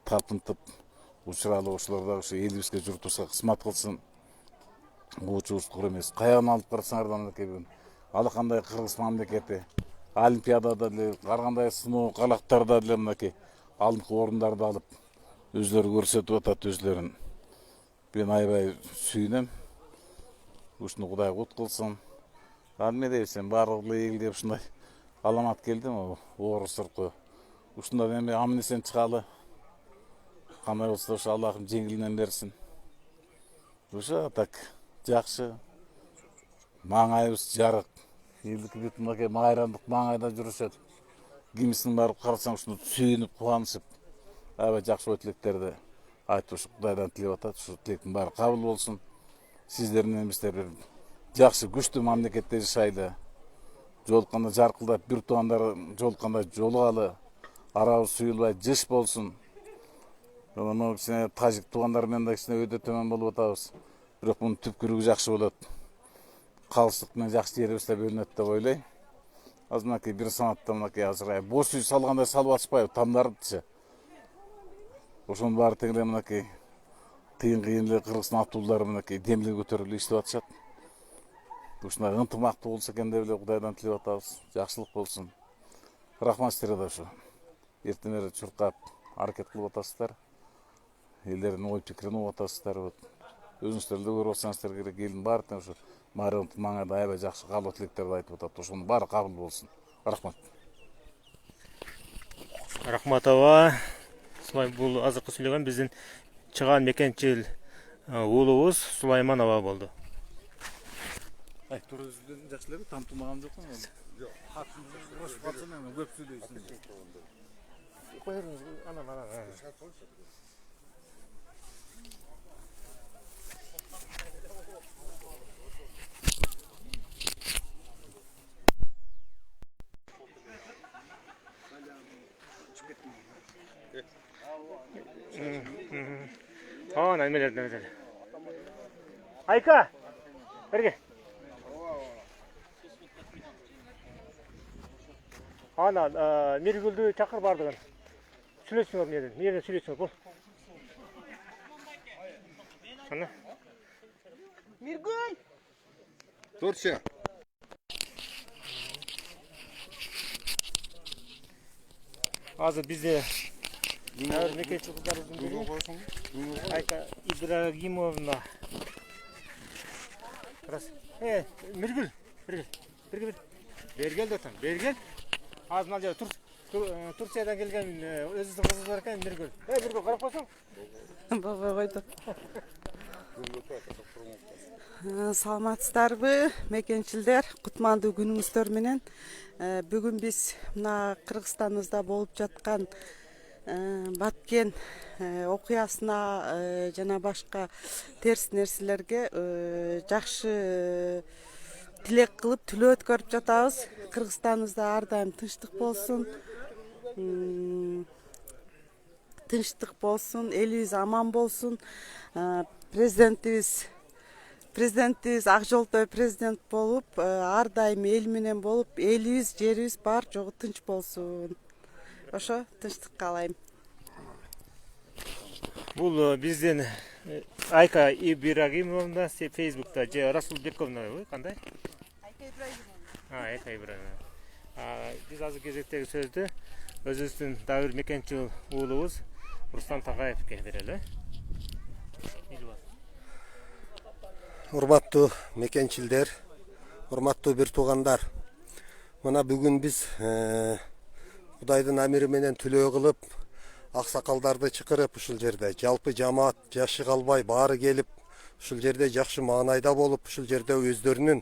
Speaker 8: талпынтып, учуралы ошолор да ушу элибизге, журтубузга кызмат кылсын. Уучубуз кур эмес. Каягын алып карасаңар да мынакей бүгүн ала кандай кыргыз мамлекети, олимпиадада деле, ар кандай сыноо калактарда деле мынакей алдыңкы орундарды алып, өзлөрү көрсөтүп атат өзлөрүн. Мен аябай сүйүнөм. Ушуну Кудай кут кылсын. Ал эмне дейсиң, баардыгы эл деп ушундай аламат келдим, ору сыркы ушундан эми аман эсен чыгалы. Кандай болсо ошо Аллахым жеңилинен берсин. Ошо так жакшы. Маңайыбыз жарык. Элдики бүт мынакей майрамдык маңайда жүрүшөт. Кимисин барып карасаң ушуну сүйүнүп, кубанышып, аябай жакшы ой тилектерди айтып ушу Кудайдан тилеп атат. Ушу тилектин баары кабыл болсун. Сиздер менен биздер бир жакшы, күчтүү мамлекетте жашайлы. Жолукканда жаркылдап, бир туугандар жолукканда жолугалы. Арабыз суюлбай жыш болсун. Мына кичине тажик туугандар менен да кичине өйдө төмөн болуп атабыз. Бирок мунун түпкүрүгү жакшы болот. Калыстык менен жакшы жерибиз да бөлүнөт деп ойлойм. Азыр мынакей бир санатта мынакей азыр бош үй салгандай салып атышпайбы, тамдардычы. Ошонун баары тең эле мынакей кыйын эле Кыргызстан автоулдары мынакей демилге көтөрүп иштеп атышат. Ушундай ынтымактуу болсо экен деп эле Кудайдан тилеп атабыз. Жакшылык болсун. Рахмат силерге да ушу. Эртең эле чуркап аракет кылып атасыздар. Элдердин ой пикирин угуп атасыздар. Өзүңүздөр да көрүп атсаңыздар керек, элдин баары тең ушу майрамдык маңайда аябай жакшы каалоо тилектерди айтып атат. Ошонун баары кабыл болсун. Рахмат.
Speaker 9: Рахмат аба. Бул азыркы сүйлөгөн биздин чыган мекенчил уулубуз Сулайман аба болду.
Speaker 8: Туризмден жакшы эле тантумаган жокмун. Жок. Хатыңыз батсана көп сүйлөйсүң.
Speaker 9: Немелерден. Айка, берге. Ана, Миргүлдү чакыр бардыгын. Сүйлөсүңөр эмнеден? Эмнеден сүйлөсүңөр бул? Ана.
Speaker 6: Миргүл!
Speaker 3: Турчу.
Speaker 9: Азыр бизде мекенчил кыздарыбыздын бири Айка Ибрагимовна. Раз. Миргүл, бергел. Бергел да там, бергел. Азыр мына жерде Турциядан келген өзүбүздүн кызыбыз бар экен, Миргүл. Миргүл карап койсоң.
Speaker 6: Баба койду. Саламатсыздарбы, мекенчилдер, кутмандуу күнүңүздөр менен. Бүгүн биз мына Кыргызстаныбызда болуп жаткан Баткен окуясына жана башка терс нерселерге жакшы тилек кылып түлөө өткөрүп жатабыз. Кыргызстаныбызда ар дайым тынчтык болсун, элибиз аман болсун. Президентибиз ак жолтой президент болуп, ар дайым эл менен болуп, элибиз, жерибиз бар жогу тынч болсун. Ошо тынчтык каалайм.
Speaker 9: Бул биздин Айка Ибрагимовна Фейсбукта же Расулбековна кандай?
Speaker 6: Айка Ибрагимовна.
Speaker 9: Айка Ибрагимовна. Биз азыр кезектеги сөздү өзүбүздүн дагы бир мекенчил уулубуз Рустам Такаевке берели.
Speaker 10: Урматтуу мекенчилдер, урматтуу бир туугандар. Мына бүгүн биз Кудайдын амири менен түлөө кылып, аксакалдарды чакырып ушул жерде жалпы жамаат жашы калбай баары келип, ушул жерде жакшы маанайда болуп, ушул жерде өздөрүнүн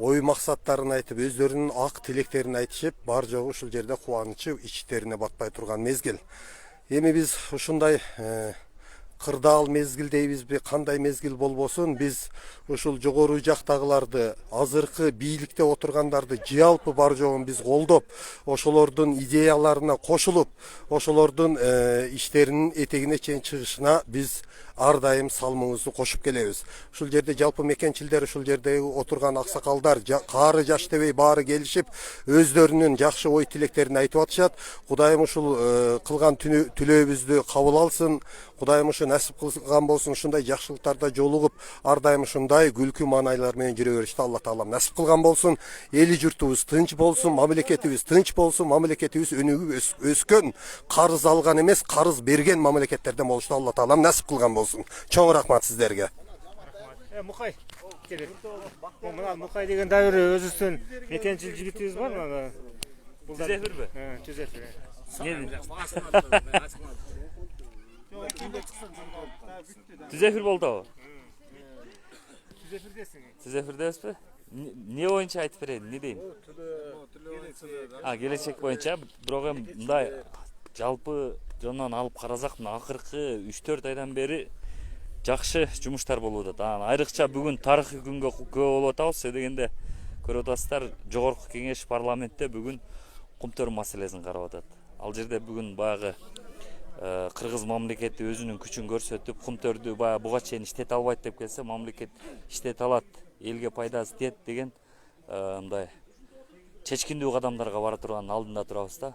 Speaker 10: ой максаттарын айтып, өздөрүнүн ак тилектерин айтышып, бар жогу ушул жерде кубанычы ичтерине батпай турган мезгил. Эми биз ушундай кырдаал мезгил дейбизби, кандай мезгил болбосун, биз ушул жогору жактагыларды, азыркы бийликте отургандарды жалпы бар жогун биз колдоп, ошолордун идеяларына кошулуп, ошолордун иштеринин этегине чейин чыгышына биз ар дайым салымыбызды кошуп келебиз. Ушул жерде жалпы мекенчилдер, ушул жердеги отурган аксакалдар, кары жаш дебей баары келишип, өздөрүнүн жакшы ой тилектерин айтып атышат. Кудайым ушул кылган түлөөбүздү кабыл алсын. Кудайым ушу насип кылган болсун, ушундай жакшылыктарда жолугуп, ар дайым ушундай күлкү маанайлар менен жүрө беришти. Алла таалам насип кылган болсун. Эли журтубуз тынч болсун, мамлекетибиз тынч болсун, мамлекетибиз өнүгүп өскөн, карыз алган эмес, карыз берген мамлекеттерден болушту. Алла таалам насип кылган болсун. Чоң рахмат сиздерге.
Speaker 9: Мукай, келип. Мына Мукай деген дагы бир өзүбүздүн мекенчил жигитибиз бар, мына. Бул Жүзефирби? Жүзефир.
Speaker 1: Түз эфир болду.
Speaker 9: Түз эфирдесиң.
Speaker 1: Түз эфирдесизби? Не боюнча айтып берейин, не дейин? Келечек боюнча, бирок эми мындай жалпы жонунан алып карасак, мына акыркы 3-4 айдан бери жакшы жумуштар болуп атат. Айрыкча бүгүн тарыхый күнгө күбө болуп атабыз. Себеби дегенде көрүп атасыздар, жогорку кеңеш парламентте бүгүн кумтөр маселесин карап атат. Ал жерде бүгүн баягы кыргыз мамлекети өзүнүн күчүн көрсөтүп, кумтөрдү баягы буга чейин иштете албайт деп келсе, мамлекет иштете алат, элге пайдасы тиет деген мындай чечкиндүү кадамдарга бара турганын алдында турабыз да.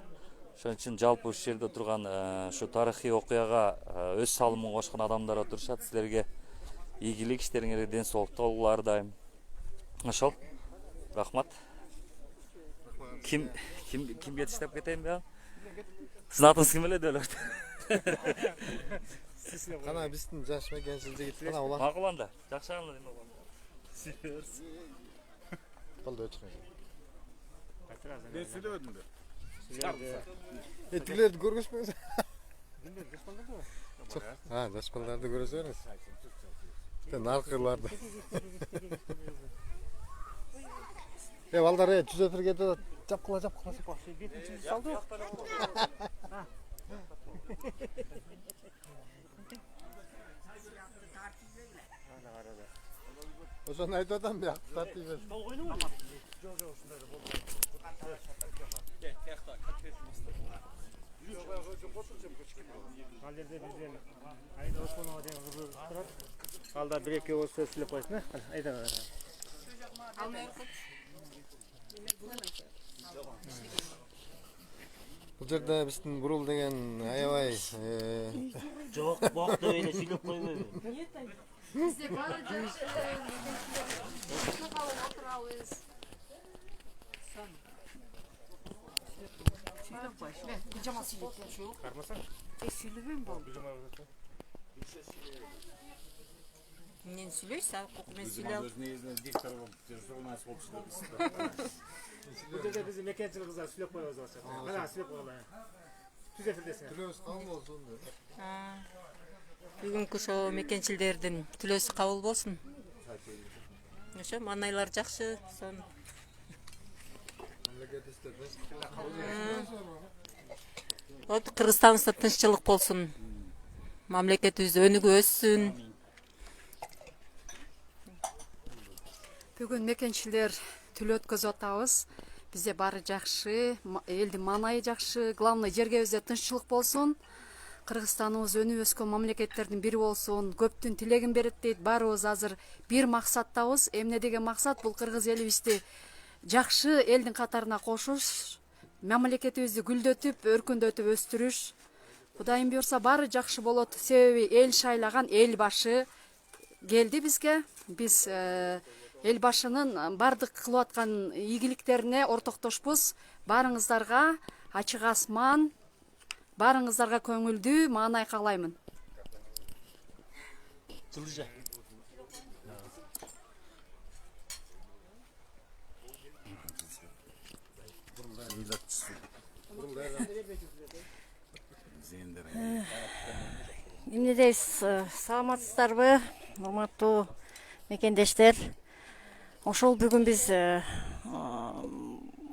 Speaker 1: Ошон үчүн жалпы ушул жерде турган ушу тарыхый окуяга өз салымын кошкон адамдар отурушат. Силерге ийгилик, иштериңерге ден соолукту болгула ар дайым. Ошол. Рахмат. Ким жетиштеп кетейин бе? Сиздин атыңыз ким эле деп
Speaker 10: Кана биздин жаш мекенчил жигит кана ула.
Speaker 1: Макул анда. Жакшы аңлайм.
Speaker 10: Болду өчүн.
Speaker 8: Ben söylüyordum da.
Speaker 10: Тилерди көргөзбөңүз. Жаш балдарды көрөсөңүз. Наркыларды. Балдар, түз эфирге жапкыла.
Speaker 9: Салды.
Speaker 10: Ошону айтып атам, бияк тартып эмес.
Speaker 9: Ал жерде бизден Айда Осмонова деген кызы турат. Алда 1-2 ооз сөз сүйлөп койсун, Айда.
Speaker 10: Бул жерде биздин Бурул деген аябай
Speaker 4: Жок, бак деп эле сүйлөп койбойбу?
Speaker 11: Бизде баары жакшы отурабыз. Сүйлөп койчу. Пижама сүйлөп койчу.
Speaker 9: Кармасаң?
Speaker 11: Сүйлөбөйм болду. Мен сүйлөйсүң, мен сүйлөп.
Speaker 8: Өзүнүн негизинен диктор болуп, журналист болуп иштедиз.
Speaker 9: Бул жерде биздин мекенчил кыздар сүйлөп коебуз болчу. Кана сүйлөп койгула. Түз эфирдесиң.
Speaker 10: Түлөөбүз кабыл болсун.
Speaker 11: Бүгүнкү ошо мекенчилдердин түлөөсү кабыл болсун. Ошо манайлар жакшы, сон. Вот Кыргызстаныбызда тынччылык болсун. Мамлекетибиз өнүгүп өссүн. Бүгүн мекенчилер түлөө өткөзүп атабыз. Бизде баары жакшы, элдин маанайы жакшы, главный жергебизде тынччылык болсун. Кыргызстаныбыз өнүп өскөн мамлекеттердин бири болсун. Көптүн тилегин берет дейт. Баарыбыз азыр бир максаттабыз. Эмне деген максат? Бул кыргыз элибизди жакшы элдин катарына кошуш, мамлекетибизди гүлдөтүп, өркүндөтүп өстүрүш. Кудайым буйрса баары жакшы болот. Себеби эл шайлаган эл башы келди бизге. Биз эл башынын бардык кылып аткан ийгиликтерине ортоктошпуз. Баарыңыздарга ачык асман, баарыңыздарга көңүлдүү маанай каалаймын.
Speaker 4: Жылыжа.
Speaker 11: Эмне дейсиз? Саламатсыздарбы, урматтуу мекендештер? Ошол бүгүн биз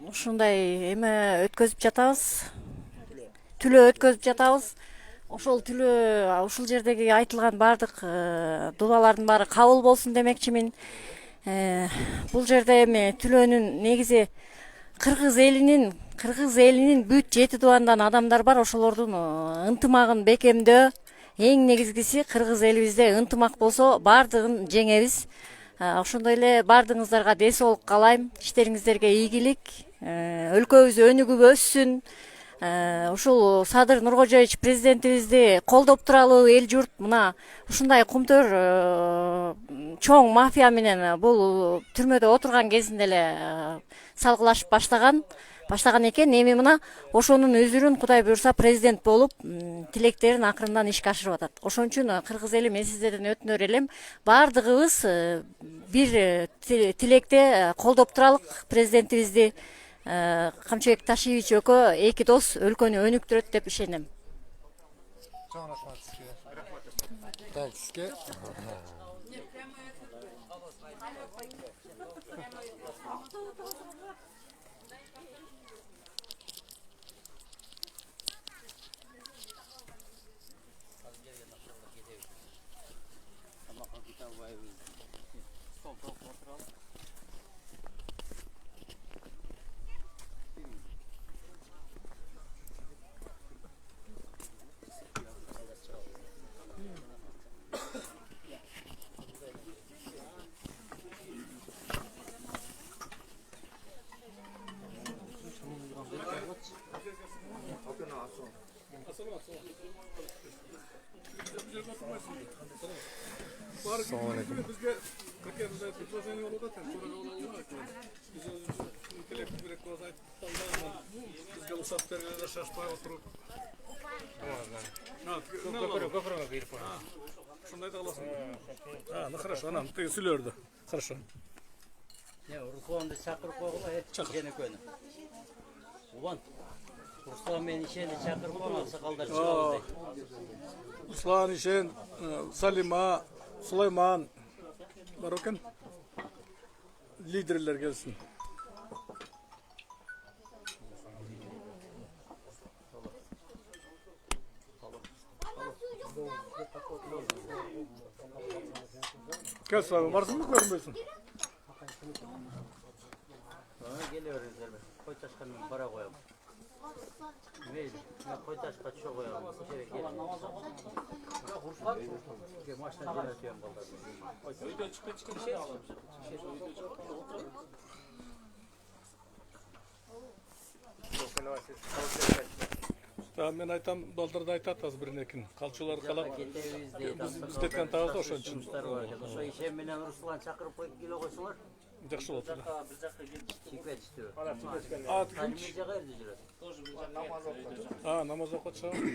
Speaker 11: ушундай эме өткөзүп жатабыз. Түлөө өткөзүп жатабыз. Ошол түлөө ушул жердеги айтылган бардык дубалардын баары кабыл болсун демекчимин. Бул жерде эми түлөөнүн негизи кыргыз элинин бүт 7 дубандан адамдар бар. Ошолордун ынтымагын бекемдөө. Эң негизгиси кыргыз элибизде ынтымак болсо бардыгын жеңебиз. Ошондой эле бардыгыңыздарга ден соолук каалайм. Иштериңиздерге ийгилик, өлкөбүз өнүгүп өссүн. Ушул Садыр Нуркожоевич президентибизди колдоп туралы эл журт мына ушундай кумтөр чоң мафия менен бул түрмөдө отурган кезинде эле салгылашып баштаган экен. Эми мына ошонун өзүрүн Кудай буйрса президент болуп тилектерин акырындан ишке ашырып атат. Ошон үчүн кыргыз эли мен сиздерден өтүнөр элем, бардыгыбыз бир тилекте колдоп туралык президентибизди. Камчыбек Ташиевич экөө эки дос өлкөнү өнүктүрөт деп ишенем.
Speaker 10: Чоң рахмат сизге. Так, сизге.
Speaker 7: Assalamualaikum. Bizga kirganimizda предложение bo'lib o'tadi. Biz intellekt kerak bo'lsa bizga ruxsat beringlar, shashmay o'tirib.
Speaker 9: Ko'proq berib qo'ying.
Speaker 7: Shunday da olasın. Ha, ну хорошо, anam söylüyordu. Хорошо.
Speaker 12: Ne, Ruslan'da çakırıp koyuyorlar, hep gene koyun. Ulan, Ruslan beni işe de çakırıp koyuyorlar, sakallar çıkardı.
Speaker 7: Ruslan işen, Salima, Süleyman, Barokan liderler gelsin. Kes abi, varsın mı görmüyorsun?
Speaker 12: Geliyor rezerve. Koy taşkanın para koyalım. Neydi? Koy taşka çok koyalım. İçeri gelin. Maçtan geri atıyorum balığı. Video çıkıyor şey alalım.
Speaker 7: Tamam, ben aytam baldarda aytataz birinekin. Kalçılar kala. Biz detken tağızda oşan için.
Speaker 12: Şu işe menen Ruslan çakırıp koyup kilo koysalar.
Speaker 7: Жақсы болды.
Speaker 12: Çikvet istiyor.
Speaker 7: А, намаз оқып шығамын.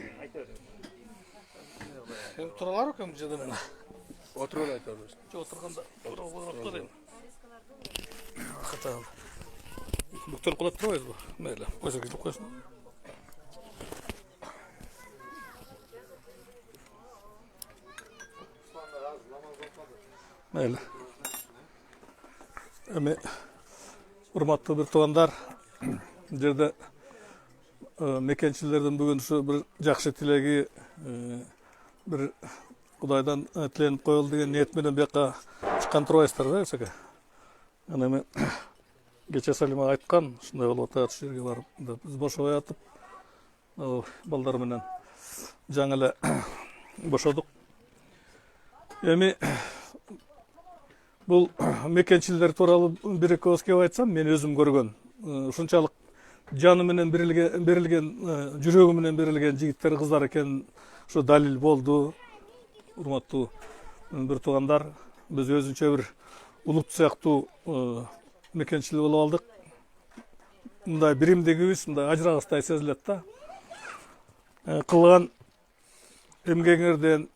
Speaker 7: Енді тұралар екен бұл жерде мына. Отырып айтады. Отырғанда отырып енді. Қатал. Бүктеліп қалады тұрмайыз ба? Мейлі. Қойса кетіп қойсын. Мейлі. Эми урматтуу бир туугандар, жерде мекенчилердин бүгүн ушу бир жакшы тилеги бир Кудайдан тиленип коелу деген ниет менен бияка чыккан турбайсыздар да эсеке. Анан эми кече Салима айткан, ушундай болуп атат, ушул жерге барып, биз бошобой атып, балдар менен жаңы эле бошодук. Эми Бұл мекенчилер туралы бир эки ооз кеп айтсам, мен өзүм көргөн, ушунчалык жаны менен берилген, жүрөгү менен берилген жигиттер, кыздар экен, ушу далил болду. Урматтуу бир туугандар, биз өзүнчө бир улут сыяктуу мекенчил болуп алдык. Мындай биримдигибиз мындай ажырагыстай сезилет да. Кылган эмгегиңерден,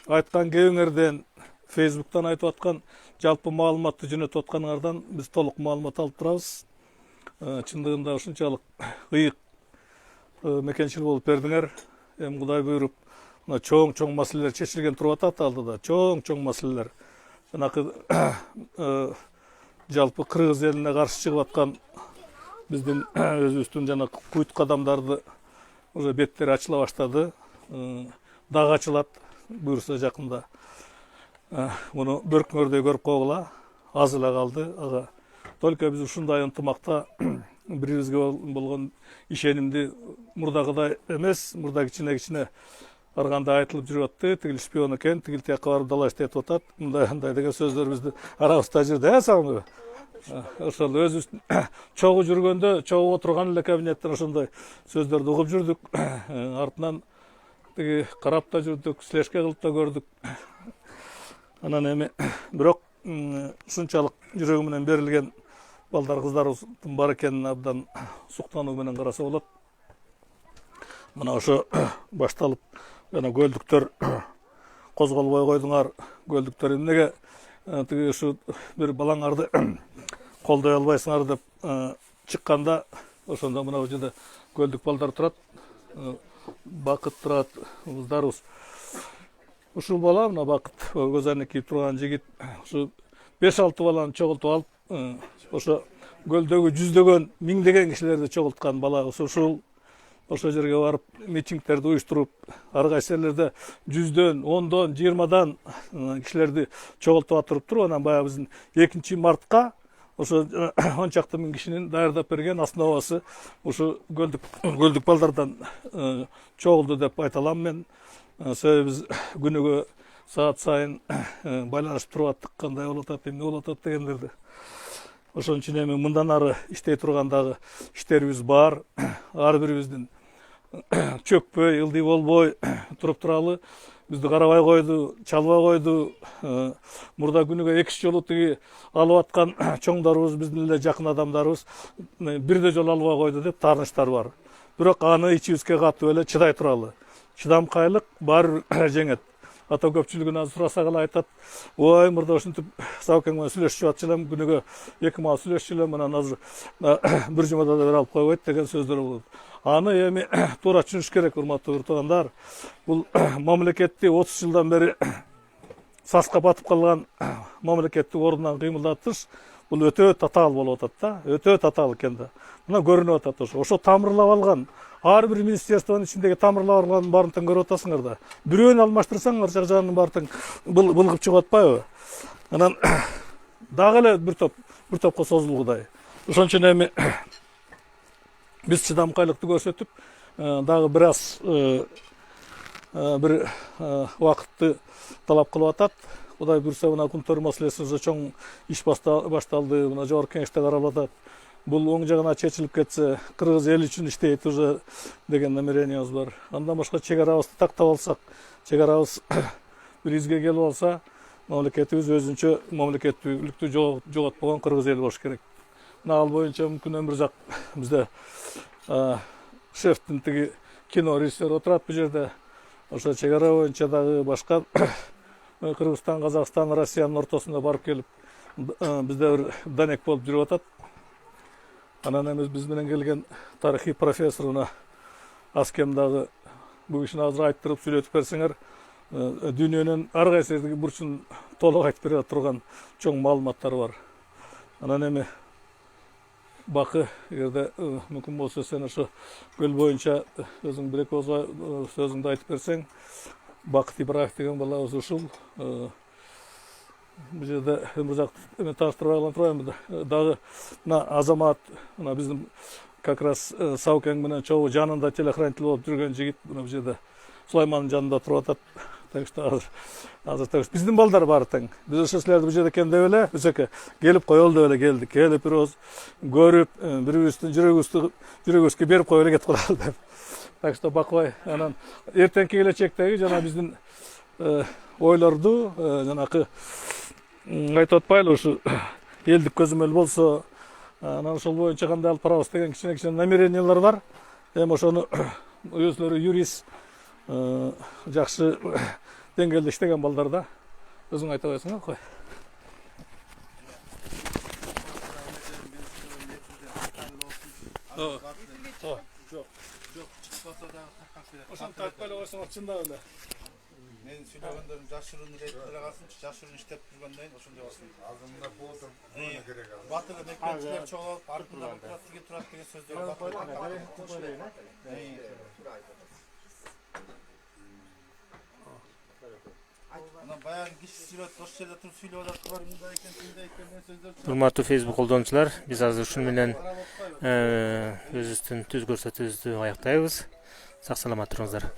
Speaker 7: айткан кебиңерден, Facebook'tan айтып аткан жалпы маалыматты жөнөтүп атканыңардан биз толук маалымат алып турабыз. Чындыгында ушунчалык ыйык мекенчил болуп бердиңер. Эми Кудай буйруп, мына чоң маселелер чечилген туруп атат алдыда. Чоң маселелер. Жанакы жалпы Кыргыз элине каршы чыгып аткан биздин өзүбүздүн жана куйт кадамдарды уже беттери ачыла баштады. Дагы ачылат буйруса жакында. Bunu börküngөрдөй көрүп койгула, аз эле калды. Ага. Только биз ушундай ынтымакта бирибизге болгон ишенимди мурдагыдай эмес, мурда кичине арганда айтылып жүрүп атты. Тигил шпион экен, тигил тияка барып дала иштетип атат. Мындай деген сөздөр бизди арабызда жүрдү, сагынбы? Ошол өзүбүз чогуу жүргөндө, чогуу отурган эле кабинеттен ошондой сөздөрдү угуп жүрдүк. Артынан тиги карап да жүрдүк, слежка кылып да көрдүк. Анан эми бирок ушунчалык жүрөгү менен берилген балдар кыздарыбыздын бар экенин абдан суктануу менен караса болот. Мына ошо башталып жана көлдүктөр козголбой койдуңар. Көлдүктөр эмнеге тиги ушу бир балаңарды колдой албайсыңар деп чыкканда ошондо мына жерде көлдүк балдар турат. Бакыт турат, кыздарыбыз. Ушул бала мына Бакыт көз айнек кийип турган жигит ушу 5-6 баланы чогултуп алып, ошо көлдөгү жүздөгөн, миңдеген кишилерди чогулткан бала. Ошо жерге барып митингтерди уюштуруп, ар кайсы жерлерде 100дөн, 10дон, 20дан кишилерди чогултуп атырыптыр. Анан баягы биздин 2-мартка ошо 10 чакты миң кишинин даярдап берген основасы ушу көлдүк балдардан чогулду деп айта алам мен. Себеби биз күнүгө саат сайын байланышып туруп аттык, кандай болуп атат, эмне болуп атат дегендерди. Ошон үчүн эми мындан ары иштей тургандагы иштерибиз бар. Ар бирибиздин чөкпөй, ылдый болбой туруп туралы. Бизди карабай койду, чалбай койду. Мурда күнүгө 2 жолу тиги алып аткан чоңдарыбыз, биздин эле жакын адамдарыбыз бирде жолу албай койду деп таарынычтар бар. Бирок аны ичибизге катып эле чыдай туралы. Чыдамкайлык баары жеңет. Ата көпчүлүгүн азыр сурасак эле айтат, ой мурда ушинтип Саукең менен сүйлөшүп атчы элем, күнүгө 2 маал сүйлөшчү элем, анан азыр бир жумада да бере алып койбойт деген сөздөр болот. Аны эми туура түшүнүш керек, урматтуу туугандар. Бул мамлекетти 30 жылдан бери саска батып калган мамлекетти ордунан кыймылдатыш бул өтө татаал болуп атат да, өтө татаал экен да. Мына көрүнүп атат ошо тамырлап алган. Ар бир министерствонун ичиндеги тамырлап алганын баарын тең көрүп атасыңар да. Бирөөнү алмаштырсаң ар жагынын баары тең былгып чыгып атпайбы? Анан дагы эле бир топко созулгудай. Ошон үчүн эми биз чыдамкайлыкты көрсөтүп, дагы бир аз бир убакытты талап кылып атат. Кудай буйрса, мына күнтөр маселеси уже чоң иш башталды, мына жогорку кеңеште каралып атат. Бул оң жагына чечилип кетсе, кыргыз эл үчүн иштейт уже деген намерениябыз бар. Андан башка чек арабызды тактап алсак, чек арабыз бир изге келип алса, мамлекетибиз өзүнчө мамлекеттүүлүктү жоготпогон кыргыз эл болуш керек. Мына ал боюнча мүмкүн өмүрзак бизде шефтин тиги кино режиссер отурат бул жерде. Ошо чек ара боюнча дагы башка Кыргызстан, Казакстан, Россиянын ортосунда барып келип, бизде бир данек болуп жүрүп атат. Анан эми биз менен келген тарыхый профессор мына Аскем дагы бул кишини азыр айттырып сүйлөтүп берсеңер, дүйнөнүн ар кайсы бурчун толук айтып бере турган чоң маалыматтар бар. Анан эми Бакы, эгерде мүмкүн болсо сен ошо көл боюнча өзүң бир эки сөзүңдү айтып берсең, Бакыт Ибраев деген балабыз ушул бул жерде өмүрзак эме тааныштырбай калган турбаймынбы дагы мына Азамат, мына биздин как раз Саукең менен чогуу жанында телохранитель болуп жүргөн жигит мына бул жерде Сулаймандын жанында туруп атат. Так что азыр биздин балдар баары тең. Биз ошо силерди бул жерде экен деп эле өзөкө келип коелу деп эле келдик. Келип бир оз көрүп, бирибиздин жүрөгүбүзгө берип коюп эле кетип калалы деп. Так что бакыбай, анан эртеңки келечектеги жана биздин ойлорду жанакы айтып атпайлы, ушу элдик көзөмөл болсо, анан ошол боюнча кандай алып барабыз деген кичине намерениялар бар. Эми ошону өзлөрү юрист, жакшы деңгээлде иштеген балдар да. Өзүң айта койсуң, кой. Ошону тартпайлы койсоңор чындап эле.
Speaker 8: Мен сүйлөгөндөрүм жашыруун рейдтерге калсын, жашыруун иштеп жүргөндөн ошондой болсун. Азырында болсун, буга керек ал. Батыр мекенчилер чогулуп, артында турат деген сөздөр бар.
Speaker 9: Урматтуу Facebook колдонуучулар, биз азыр ушун менен өзүбүздүн түз көрсөтүүбүздү аяктайбыз. Сак саламат туруңуздар.